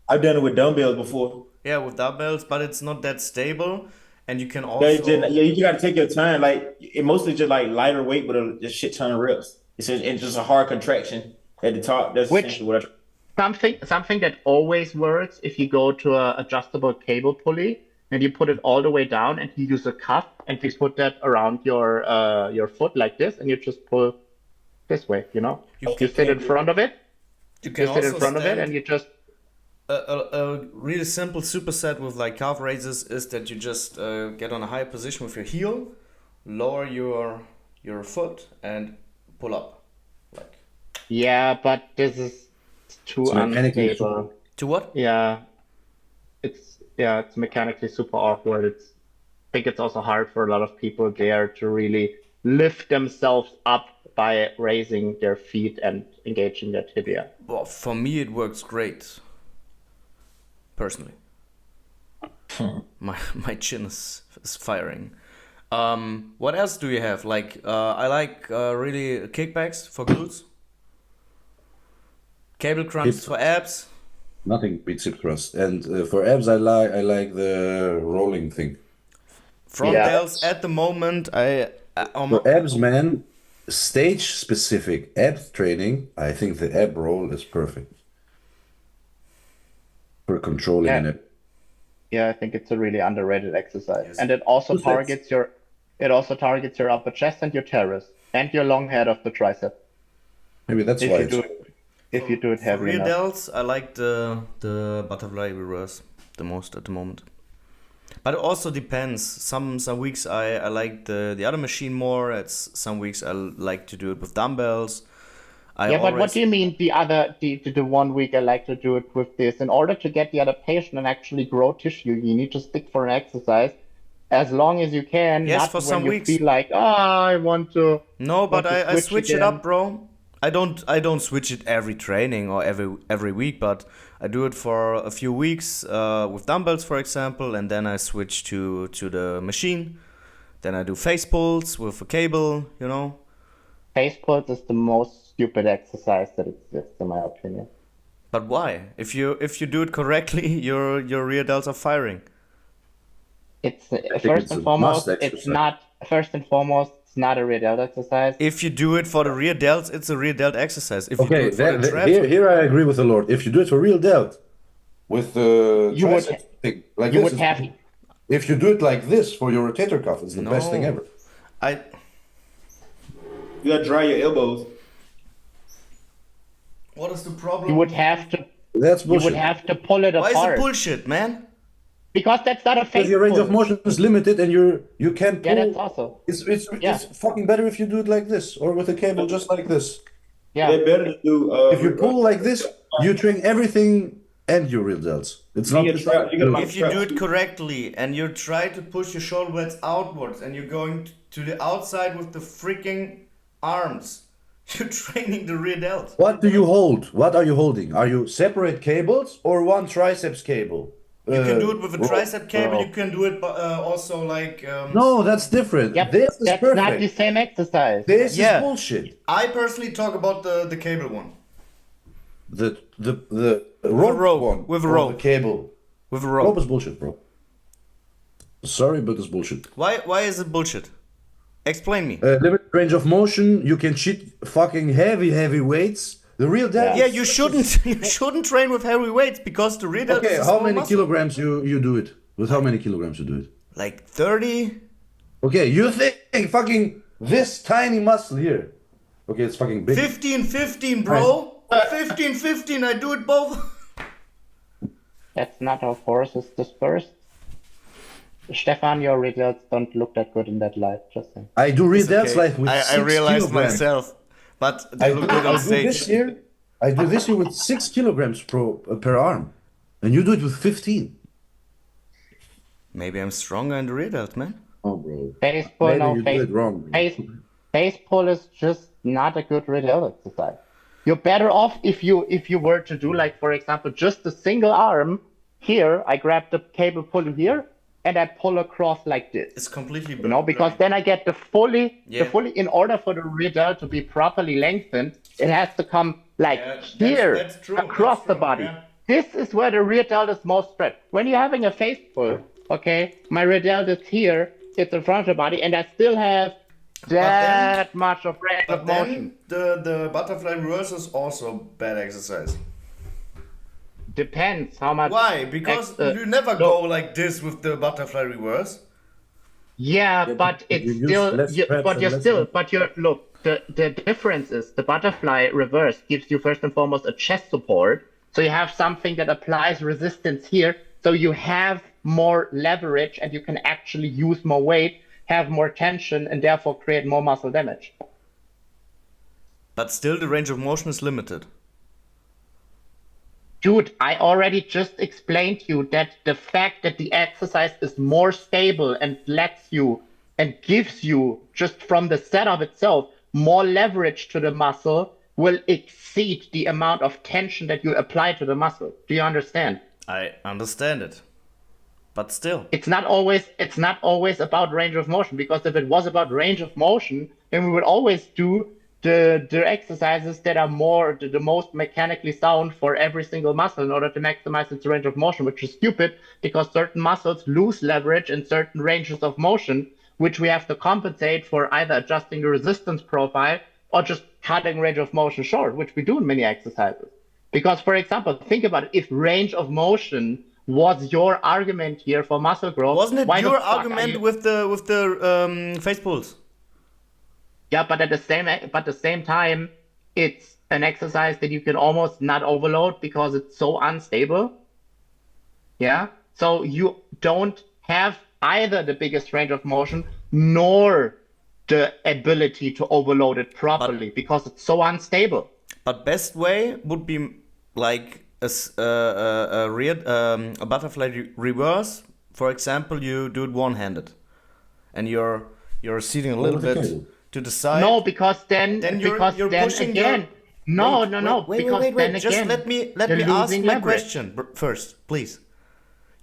I've done it with dumbbells before. Yeah, with dumbbells, but it's not that stable, and you can Yeah, also. you gotta take your time. Like it mostly just like lighter weight, but a shit ton of reps. It's just a hard contraction at the top. That's Which- essentially what I. Something that always works if you go to a adjustable cable pulley and you put it all the way down and you use a cuff and you put that around your foot like this and you just pull this way, you know? You You sit in front of it, You can you sit in also front of it stand. and you just A really simple superset with like calf raises is that you just get on a higher position with your heel, lower your foot, and pull up. Like yeah, but this is too So mechanically unstable. to what? Yeah. It's mechanically super awkward. I think it's also hard for a lot of people there to really lift themselves up by raising their feet and engaging their tibia. Well, for me it works great. Personally, my chin is firing. What else do you have? Like I like really kickbacks for glutes. Cable crunches for abs. Nothing beats hip thrust. And for abs, I like the rolling thing. Front Yeah. delts at the moment. For abs, man, stage specific abs training, I think the ab roll is perfect for controlling Yeah. it. Yeah, I think it's a really underrated exercise, Yes. and it also 2 sets. targets your upper chest and your teres and your long head of the tricep Maybe that's if why you it's. do it For heavy rear enough. delts, I like the butterfly reverse the most at the moment. But it also depends. Some weeks I like the other machine more. It's some weeks I like to do it with dumbbells. Yeah, but what do you mean the 1 week I like to do it with this? In order to get the adaptation and actually grow tissue, you need to stick for an exercise as long as you can, Yes, not for when some you weeks. feel like, I want to No, but I switch switch it again. up, bro. I don't switch it every training or every week, but I do it for a few weeks with dumbbells, for example, and then I switch to the machine. Then I do face pulls with a cable, you know. Face pulls is the most stupid exercise that exists, in my opinion. But why? If you do it correctly, your rear delts are firing. It's think first it's and a foremost, must it's exercise. not first and foremost, it's not a rear delt exercise. If you do it for the rear delts, it's a rear delt exercise. If you do Okay, it for the traps, here I agree with the Lord. If you do it for real delt, with the You would- tricep thing, like you this, would it's- have- if you do it like this for your rotator cuff, it's the best thing No. ever. You gotta dry your elbows. what is the problem? You would have to That's you would bullshit. have to pull it Why is apart it bullshit, man? because that's not a face Because your range pull. of motion is limited, and you can't pull. Yeah, that's also. Yeah. It's fucking better if you do it like this, or with a cable just like this. Yeah. They're better to do. If you pull like this, you train everything and your real delts. It's not. Yeah, It's trap. not You gotta- If you do it correctly and you try to push your shoulder blades outwards and you're going to the outside with the freaking arms, you're training the rear delt. What do you hold? What are you holding? Are you separate cables or one triceps cable? You can do it with a tricep cable. You can do it also like. No, that's different. Yep, This is that's perfect. not the same exercise. This Yeah. is bullshit. I personally talk about the cable one The rope, rope, one with a or rope. the cable. with a Rope rope. is bullshit, bro. Sorry, but it's bullshit. Why is it bullshit? Explain me. Limited range of motion. You can cheat fucking heavy weights. The real delt. Yeah, you shouldn't train with heavy weights because the rear delt Okay, is a how small many muscle. kilograms you do it? With how many kilograms you do it? Like 30. Okay, you think fucking this tiny muscle here. Okay, it's fucking big. 15, bro. 15. I do it both. That's not how force is dispersed. Stefan, your results don't look that good in that light. Just saying. I do real delts Okay, like with I 6 realized kilograms. myself, but I they do, look good I on do this stage. here. I do this here with 6 kilograms per arm, and you do it with 15. Maybe I'm stronger in the rear delt, man. Oh, bro. Face pull, Maybe no you face. do it wrong. Bro. Face pull is just not a good rear delt exercise. You're better off if you were to do, like, for example, just a single arm. Here, I grab the cable pull here and I pull across like this. It's completely You know, because then I get the fully, Yeah. in order for the rear delt to be properly lengthened, it has to come like Yeah, that's- here, that's true, across that's the true, body. yeah. This is where the rear delt is most spread. When you're having a face pull, okay, my rear delt is here, it's in front of the body, and I still have that much of range of But motion. then the butterfly reverse is also bad exercise. Depends how much. Why? Because you never go like this with the butterfly reverse. Yeah, Yeah, but you it's use still, less reps but and you're less still, reps. but you're, look, the difference is the butterfly reverse gives you first and foremost a chest support. So you have something that applies resistance here. So you have more leverage and you can actually use more weight, have more tension, and therefore create more muscle damage. But still, the range of motion is limited. Dude, I already just explained to you that the fact that the exercise is more stable and lets you and gives you, just from the setup itself, more leverage to the muscle will exceed the amount of tension that you apply to the muscle. Do you understand? I understand it. But still. It's not always about range of motion, because if it was about range of motion, then we would always do the exercises that are the most mechanically sound for every single muscle in order to maximize its range of motion, which is stupid because certain muscles lose leverage in certain ranges of motion, which we have to compensate for either adjusting the resistance profile or just cutting range of motion short, which we do in many exercises. Because, for example, think about it, if range of motion was your argument here for muscle growth. Wasn't it Why the your fuck are argument you- with the face pulls? Yeah, but at the same time, it's an exercise that you can almost not overload because it's so unstable. Yeah, so you don't have either the biggest range of motion nor the ability to overload it properly because it's so unstable. But best way would be like a butterfly reverse. For example, you do it one-handed, and you're seating a little with the bit cable. to the side. No, because then you're pushing again. your... No, Wait, no, no. Wait, because wait. then Just again, let me you're ask losing my leverage. question first, please.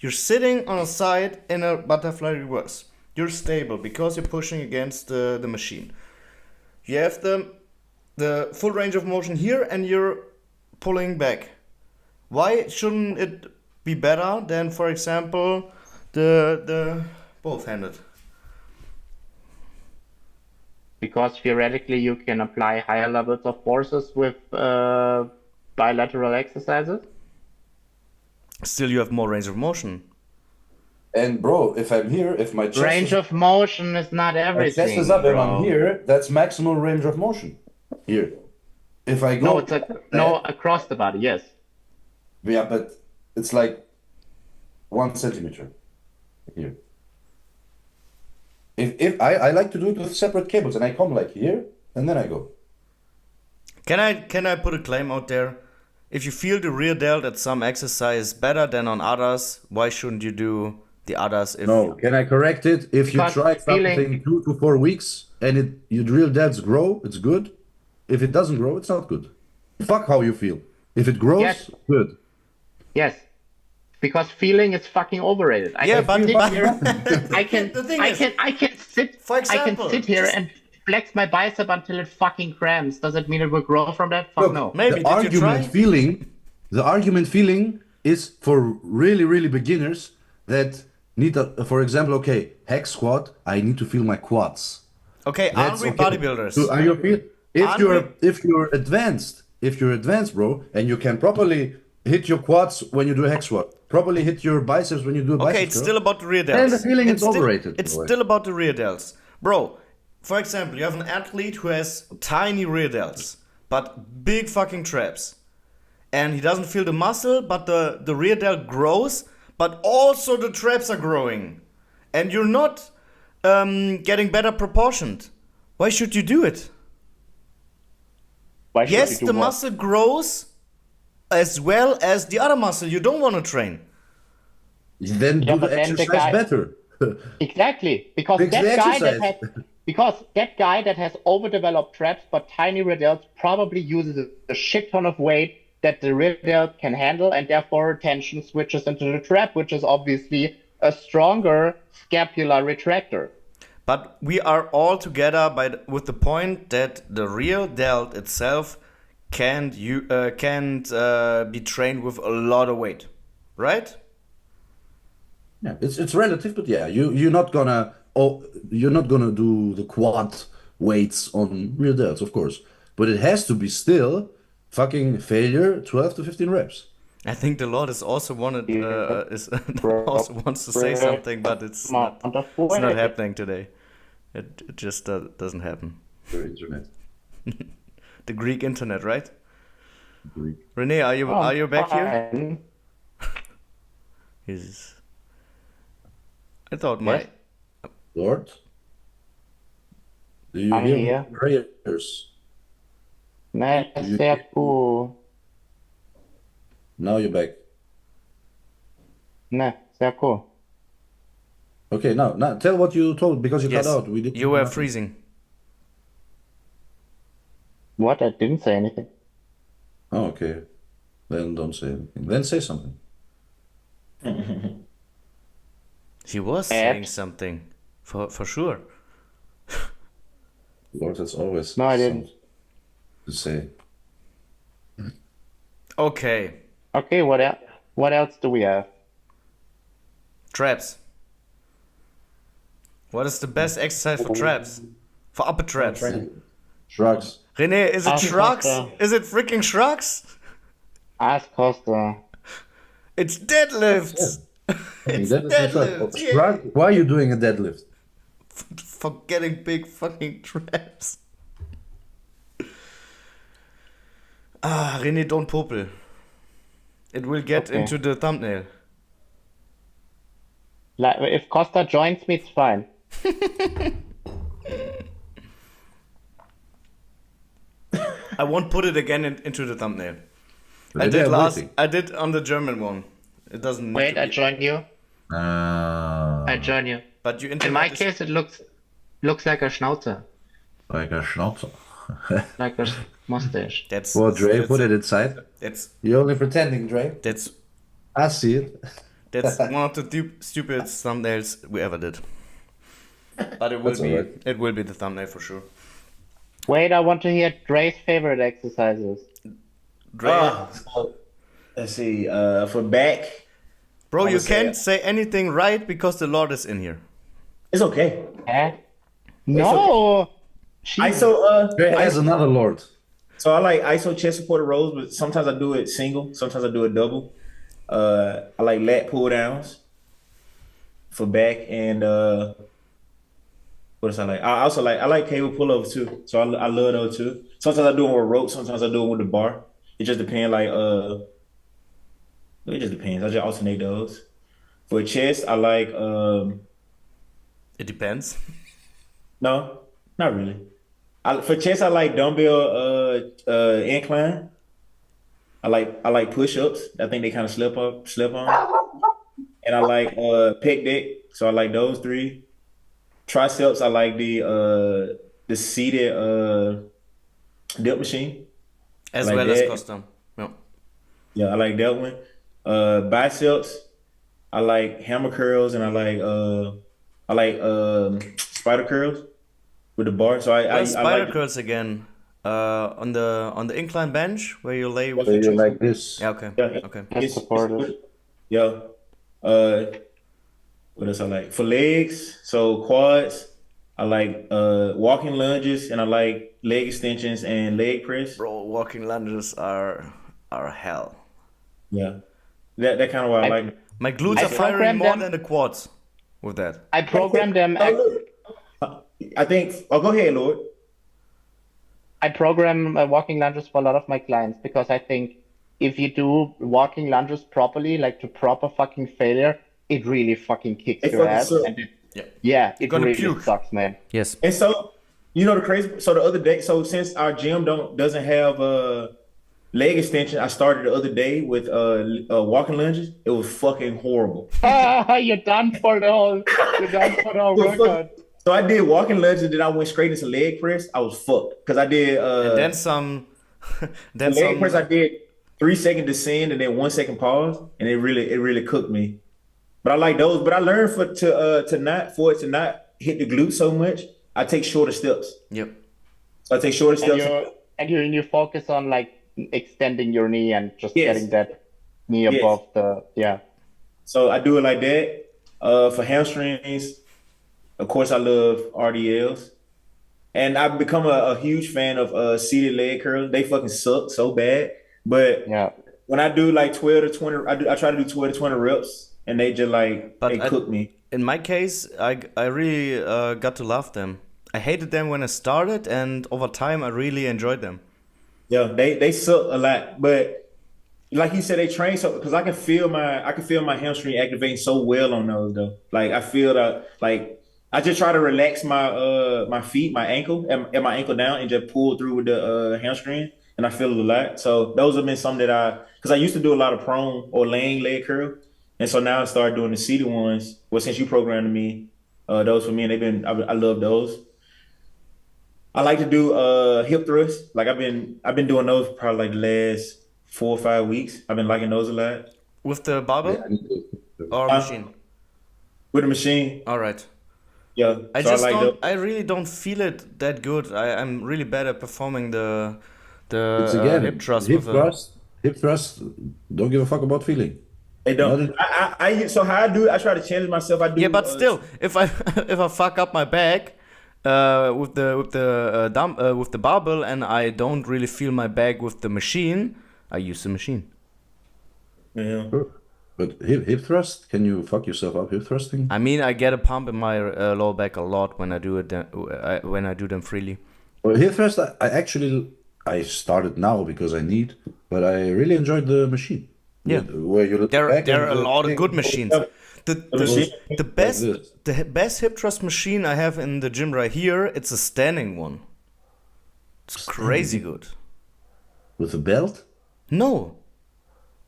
You're sitting on a side in a butterfly reverse. You're stable because you're pushing against the machine. You have the full range of motion here, and you're pulling back. Why shouldn't it be better than, for example, the both-handed? Because theoretically you can apply higher levels of forces with bilateral exercises. Still, you have more range of motion. And bro, if I'm here, if my chest Range is, of motion is not my everything. chest is up and bro. I'm here, that's maximum range of motion. Here. If I go... No, across the body, yes. Yeah, but it's like 1 centimeter here. If I like to do it with separate cables, and I come like here, and then I go. Can I put a claim out there? If you feel the rear delt at some exercise better than on others, why shouldn't you do the others? If No, can I correct it? If you Because try feeling- something 2 to 4 weeks and your real delts grow, it's good. If it doesn't grow, it's not good. Fuck how you feel. If it grows, Yes. good. Yes. Because feeling is fucking overrated. Yeah, but I can The thing is, sit for example, I can sit here just- and flex my bicep until it fucking cramps. Does it mean it will grow from that? Fuck Look, no. Maybe. the Did you argument try? feeling is for really, really beginners that need to, for example, okay, hex squat, I need to feel my quads. Okay, aren't we okay. bodybuilders? So are you feel Aren't if you're advanced, bro, and you can properly hit your quads when you do a hex squat, properly hit your biceps when you do a bicep Okay, it's curl, still about the rear delts. And the feeling It's is still- overrated, It's by the way. still about the rear delts. Bro, for example, you have an athlete who has tiny rear delts, but big fucking traps. And he doesn't feel the muscle, but the rear delt grows, but also the traps are growing. And you're not getting better proportioned. Why should you do it? Why should Yes, you do the more? muscle grows as well as the other muscle you don't want to train. then Yeah, do but the then the exercise guy- better. Exactly, because Fix the that guy that exercise. has overdeveloped traps but tiny rear delts probably uses a shit ton of weight that the rear delt can handle, and therefore tension switches into the trap, which is obviously a stronger scapular retractor. But we are all together with the point that the rear delt itself can't be trained with a lot of weight, right? Yeah, it's relative, but yeah, you're not gonna do the quad weights on rear delts, of course, but it has to be still fucking failure 12 to 15 reps. I think the Lord is also also wants to say something, but it's not happening today. It just doesn't happen. Your internet. The Greek internet, right? Greek. Rene, are you back here? Fine. He's. I thought my. Yes. Lord, do you I'm hear here. prayers? Ne, You- sehr cool. Now you're back. Ne, sehr cool. Okay, now tell what you told because you Yes, cut out. We did. you were freezing. What? I didn't say anything. Oh, okay. Then don't say anything. Then say something. He was saying something, for sure. Lord, that's always No, I didn't. something to say. Okay, Okay, what else do we have? traps. What is the best exercise for traps? For upper traps? Shrugs. Rene, is it Ask shrugs? Costa. Is it freaking shrugs? Ask Costa. It's deadlifts. It's deadlifts. Yeah. Right? Why are you doing a deadlift? For getting big fucking traps. René, don't popel. It will get Okay. into the thumbnail. Like, if Costa joins me, it's fine. I won't put it again into the thumbnail. I Maybe did I'm last. waiting. I did on the German one. It doesn't. need Wait, to I be- join you. Ah, I join you. But you In internet my is- case, it looks like a schnauzer, like a schnauzer. like a mustache. That's. Well, Dre, that's, put it inside. That's You're only pretending, Dre. that's I see it. that's one of the stupid thumbnails we ever did. But it will That's be. alright. It will be the thumbnail for sure. Wait, I want to hear Dre's favorite exercises. Dre, So, let's see. For back, bro, I you would say- can't say anything right because the Lord is in here. it's okay. Eh? No. Dre has another lord. So I like ISO chest supported rows, but sometimes I do it single. Sometimes I do it double. I like lat pull downs for back, and what else I like? I like cable pullovers too. So I love those too. Sometimes I do them with rope. Sometimes I do them with the bar. It just depends. It just depends. I just alternate those. For chest, I like It depends. no, not really. For chest, I like dumbbell incline. I like push-ups. I think they kind of slip on. And I like pec deck. So I like those three. Triceps, I like the seated dip machine. As Like well as that. custom. Yeah. Yeah, I like that one. Biceps, I like hammer curls, and I like spider curls with the bar. So I Well, spider like curls again. On the incline bench where you lay with So your you're chest. like this. Yeah. Okay. Yeah. Okay. That's supportive. Yeah. What else I like? For legs, so quads, I like walking lunges, and I like leg extensions and leg press. Bro, walking lunges are hell. Yeah. That kind of what I like. My glutes I are firing program more them- than the quads with that. I program them. Oh, look. I think. Oh, go ahead, Lord. I program walking lunges for a lot of my clients because I think if you do walking lunges properly, like to proper fucking failure, it really fucking kicks It your fucking ass. sucks. And Yeah. yeah, it gonna really puke. sucks, man. Yes. And so, the crazy. So the other day, so since our gym doesn't have leg extension, I started the other day with walking lunges. It was fucking horrible. You're done for the whole. You're done for the whole It was workout. fucking- So I did walking lunges, then I went straight into leg press. I was fucked because I did And then some. then leg some. press. I did 3-second descend and then 1-second pause, and it really cooked me. But I like those. But I learned for it to not hit the glute so much. I take shorter steps. Yep. So I take shorter And steps. you focus on like extending your knee and just Yes. getting that knee Yes. above the So I do it like that. For hamstrings, of course, I love RDLs. And I've become a huge fan of seated leg curls. They fucking suck so bad. But yeah. when I do like 12 to 20, I try to do 12 to 20 reps, and they just But they cook me. In my case, I really got to love them. I hated them when I started, and over time, I really enjoyed them. Yeah, they suck a lot. But like you said, they train so because I can feel my hamstring activating so well on those though. Like I feel that like I just try to relax my feet, my ankle, and my ankle down, and just pull through with the hamstring, and I feel it a lot. So those have been some that because I used to do a lot of prone or laying leg curl, and so now I started doing the seated ones. Well, since you programmed me, those for me, and I love those. I like to do hip thrusts. Like I've been doing those probably like the last 4 or 5 weeks. I've been liking those a lot With the barbell Yeah, I need to- or machine? with the machine. All right. Yeah, I so just like don't. I really don't feel it that good. I'm really bad at performing the It's again, hip thrust. hip with a- thrust, hip thrust. Don't give a fuck about feeling. they don't. Not I so how I do it, I try to challenge myself. I do. Yeah, but still, if I if I fuck up my back with the barbell and I don't really feel my back with the machine, I use the machine. Yeah. But hip thrust? Can you fuck yourself up hip thrusting? I mean, I get a pump in my lower back a lot when I do it. When I do them freely. Well, hip thrust, I started now because I need, but I really enjoyed the machine. Yeah. Where you look back There are and a the lot of thing good goes machines. up. The best Like this. the best hip thrust machine I have in the gym right here. It's a standing one. It's crazy good. With a belt? No,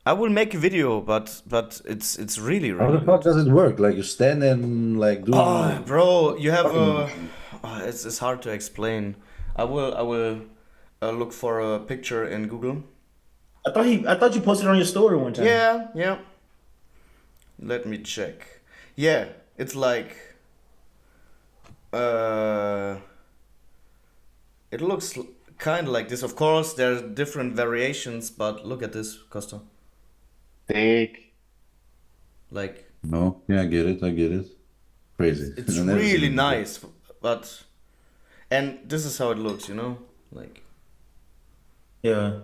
I will make a video, but it's really How really the fuck good. does it work? Like you stand and like do. Oh, bro, you have a. Fucking- It's hard to explain. I will look for a picture in Google. I thought you posted it on your story one time. Yeah. Let me check. Yeah, it's like. It looks kind of like this. Of course, there's different variations, but look at this, Costa. Big. Like, No, yeah, I get it. Crazy. it's I never seen really it before. nice, but. And this is how it looks, you know? Like. Yeah.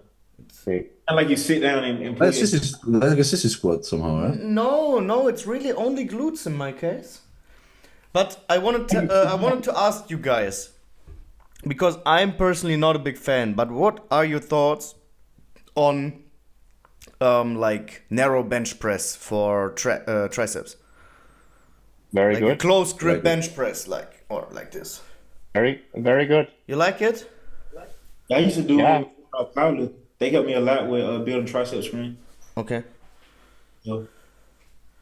Big. And like you sit down and put Like a sissy squat somehow, right? No, it's really only glutes in my case. But I wanted to ask you guys, because I'm personally not a big fan, but what are your thoughts on like narrow bench press for triceps? Very Like a good. close grip Like it. bench press, or like this. Very good. You like it? I used to do Yeah. it with powerlift. They helped me a lot with building tricep strength. Okay. So,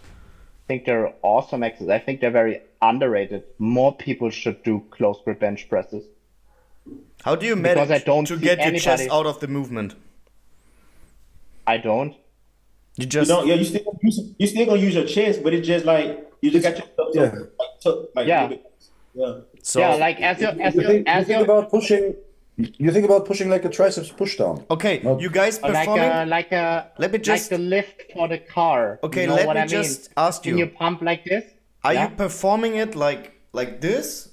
I think they're awesome exercises. I think they're very underrated. More people should do close grip bench presses. How do you Because manage I don't to see get your chest anybody- out of the movement? I don't. You you just don't, yeah, you still gonna use your chest, but it's just like you just got your Yeah. yeah. so Yeah, like as You think about pushing. You think about pushing like a triceps push down. okay. Not- You guys like performing? Let me just- the lift for the car. Okay, you know let what me I mean? just ask Can you. you pump like this? Are Yeah. you performing it like this,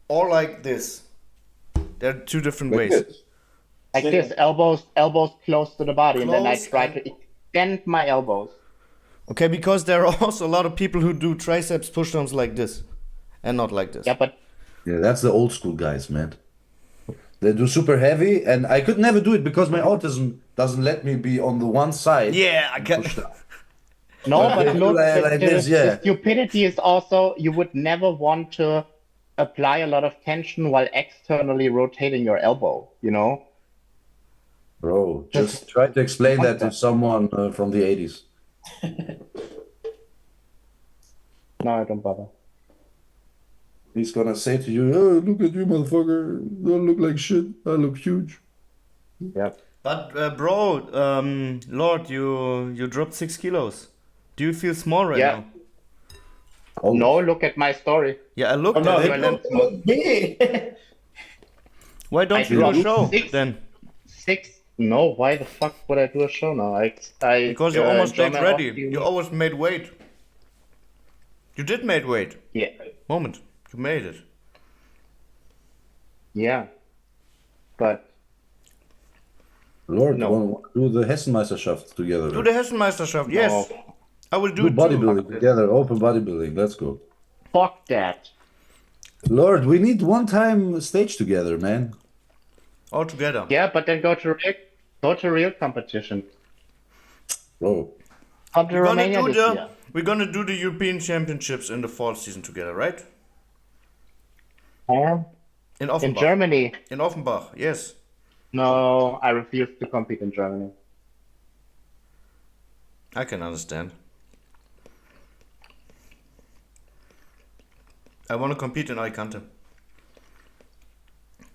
or like this? There are two different Like ways. this. Like this, elbows close to the body, and then I Close try and- to extend my elbows. Okay, because there are also a lot of people who do triceps pushdowns like this, and not like this. Yeah, but Yeah, that's the old school guys, man. They do super heavy, and I could never do it because my autism doesn't let me be on the one side. Yeah, I can. Push down. no, But but they do look, like this, yeah. the stupidity is also you would never want to apply a lot of tension while externally rotating your elbow. You know? Bro, just try to explain that to someone from the 80s. No, I don't bother. He's gonna say to you, "Oh, look at you, motherfucker! Don't look like shit. I look huge." Yep. But bro, Lord, you dropped 6 kilos. Do you feel small right Yeah. now? Oh, No, look at my story. Yeah, I looked Oh, no, at it it. look big. Why don't I you do a dropped show 6. then? 6. No, why the fuck would I do a show now? Because you almost enjoy made my ready. off-season. You always made weight. You did made weight. Yeah. Moment, you made it. Yeah. But Lord, No. wanna do the Hessenmeisterschaft together. Do the Hessenmeisterschaft. Yes, No. I will do Do it too. bodybuilding together, open bodybuilding. Let's go. fuck that. Lord, we need one time stage together, man. All together. Yeah, but then go to real competition. Bro, Come to We're gonna Romania do this the year. we're gonna do the European Championships in the fall season together, right? In In Offenbach. Germany. In Offenbach, yes. No, I refuse to compete in Germany. I can understand. I want to compete in Alicante.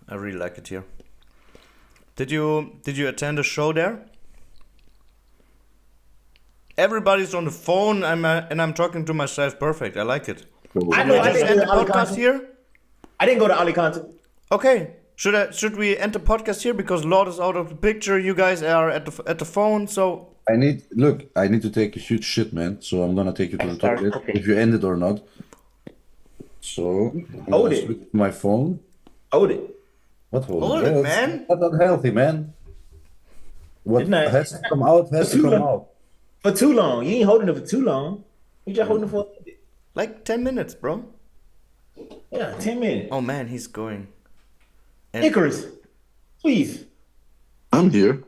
I really like it here. Did you attend a show there? Everybody's on the phone. I'm talking to myself. Perfect. I like it. I know. I Just didn't end go the to podcast Alicante. here. I didn't go to Alicante. Okay. Should we end the podcast here because Lord is out of the picture? You guys are at the phone. So I need to take a huge shit, man. So I'm gonna take you to the Start toilet cooking. if you end it or not. So I'm Hold gonna it. switch my phone. Hold it. What hold Hold it? it, That's man. not unhealthy, man. What Isn't that- has to come out has to come out. for too long. You ain't holding it for too long. You just holding it for a little bit. Like 10 minutes, bro. Yeah, 10 minutes. Oh man, he's going. Icarus, please. I'm here.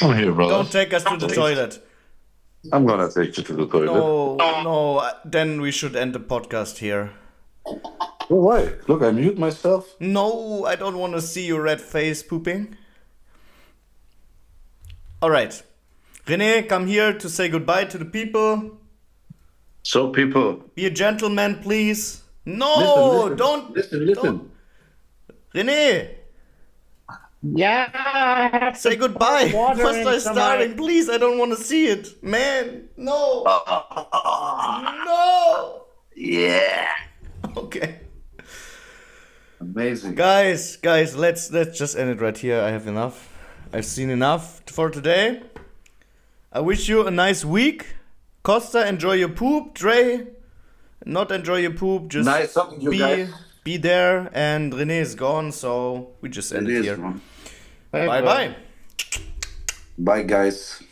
I'm here, brother. Don't take us to the toilet. I'm gonna take you to the toilet. No, then we should end the podcast here. Oh, why? Look, I mute myself. No, I don't want to see your red face pooping. Alright. René, come here to say goodbye to the people. So, people, Be a gentleman, please. No, listen, don't. listen. Don't. René, Yeah, I have say to goodbye. pour water First I into starting, my- please. I don't want to see it. Man, no. No. Yeah. Okay. Amazing. Guys, let's just end it right here. I have enough. I've seen enough for today. I wish you a nice week. Costa, enjoy your poop. Dre, not enjoy your poop. Just Nice talking to you guys. be there. And René is gone, so we just end it here. man. Bye bye. Bye, guys.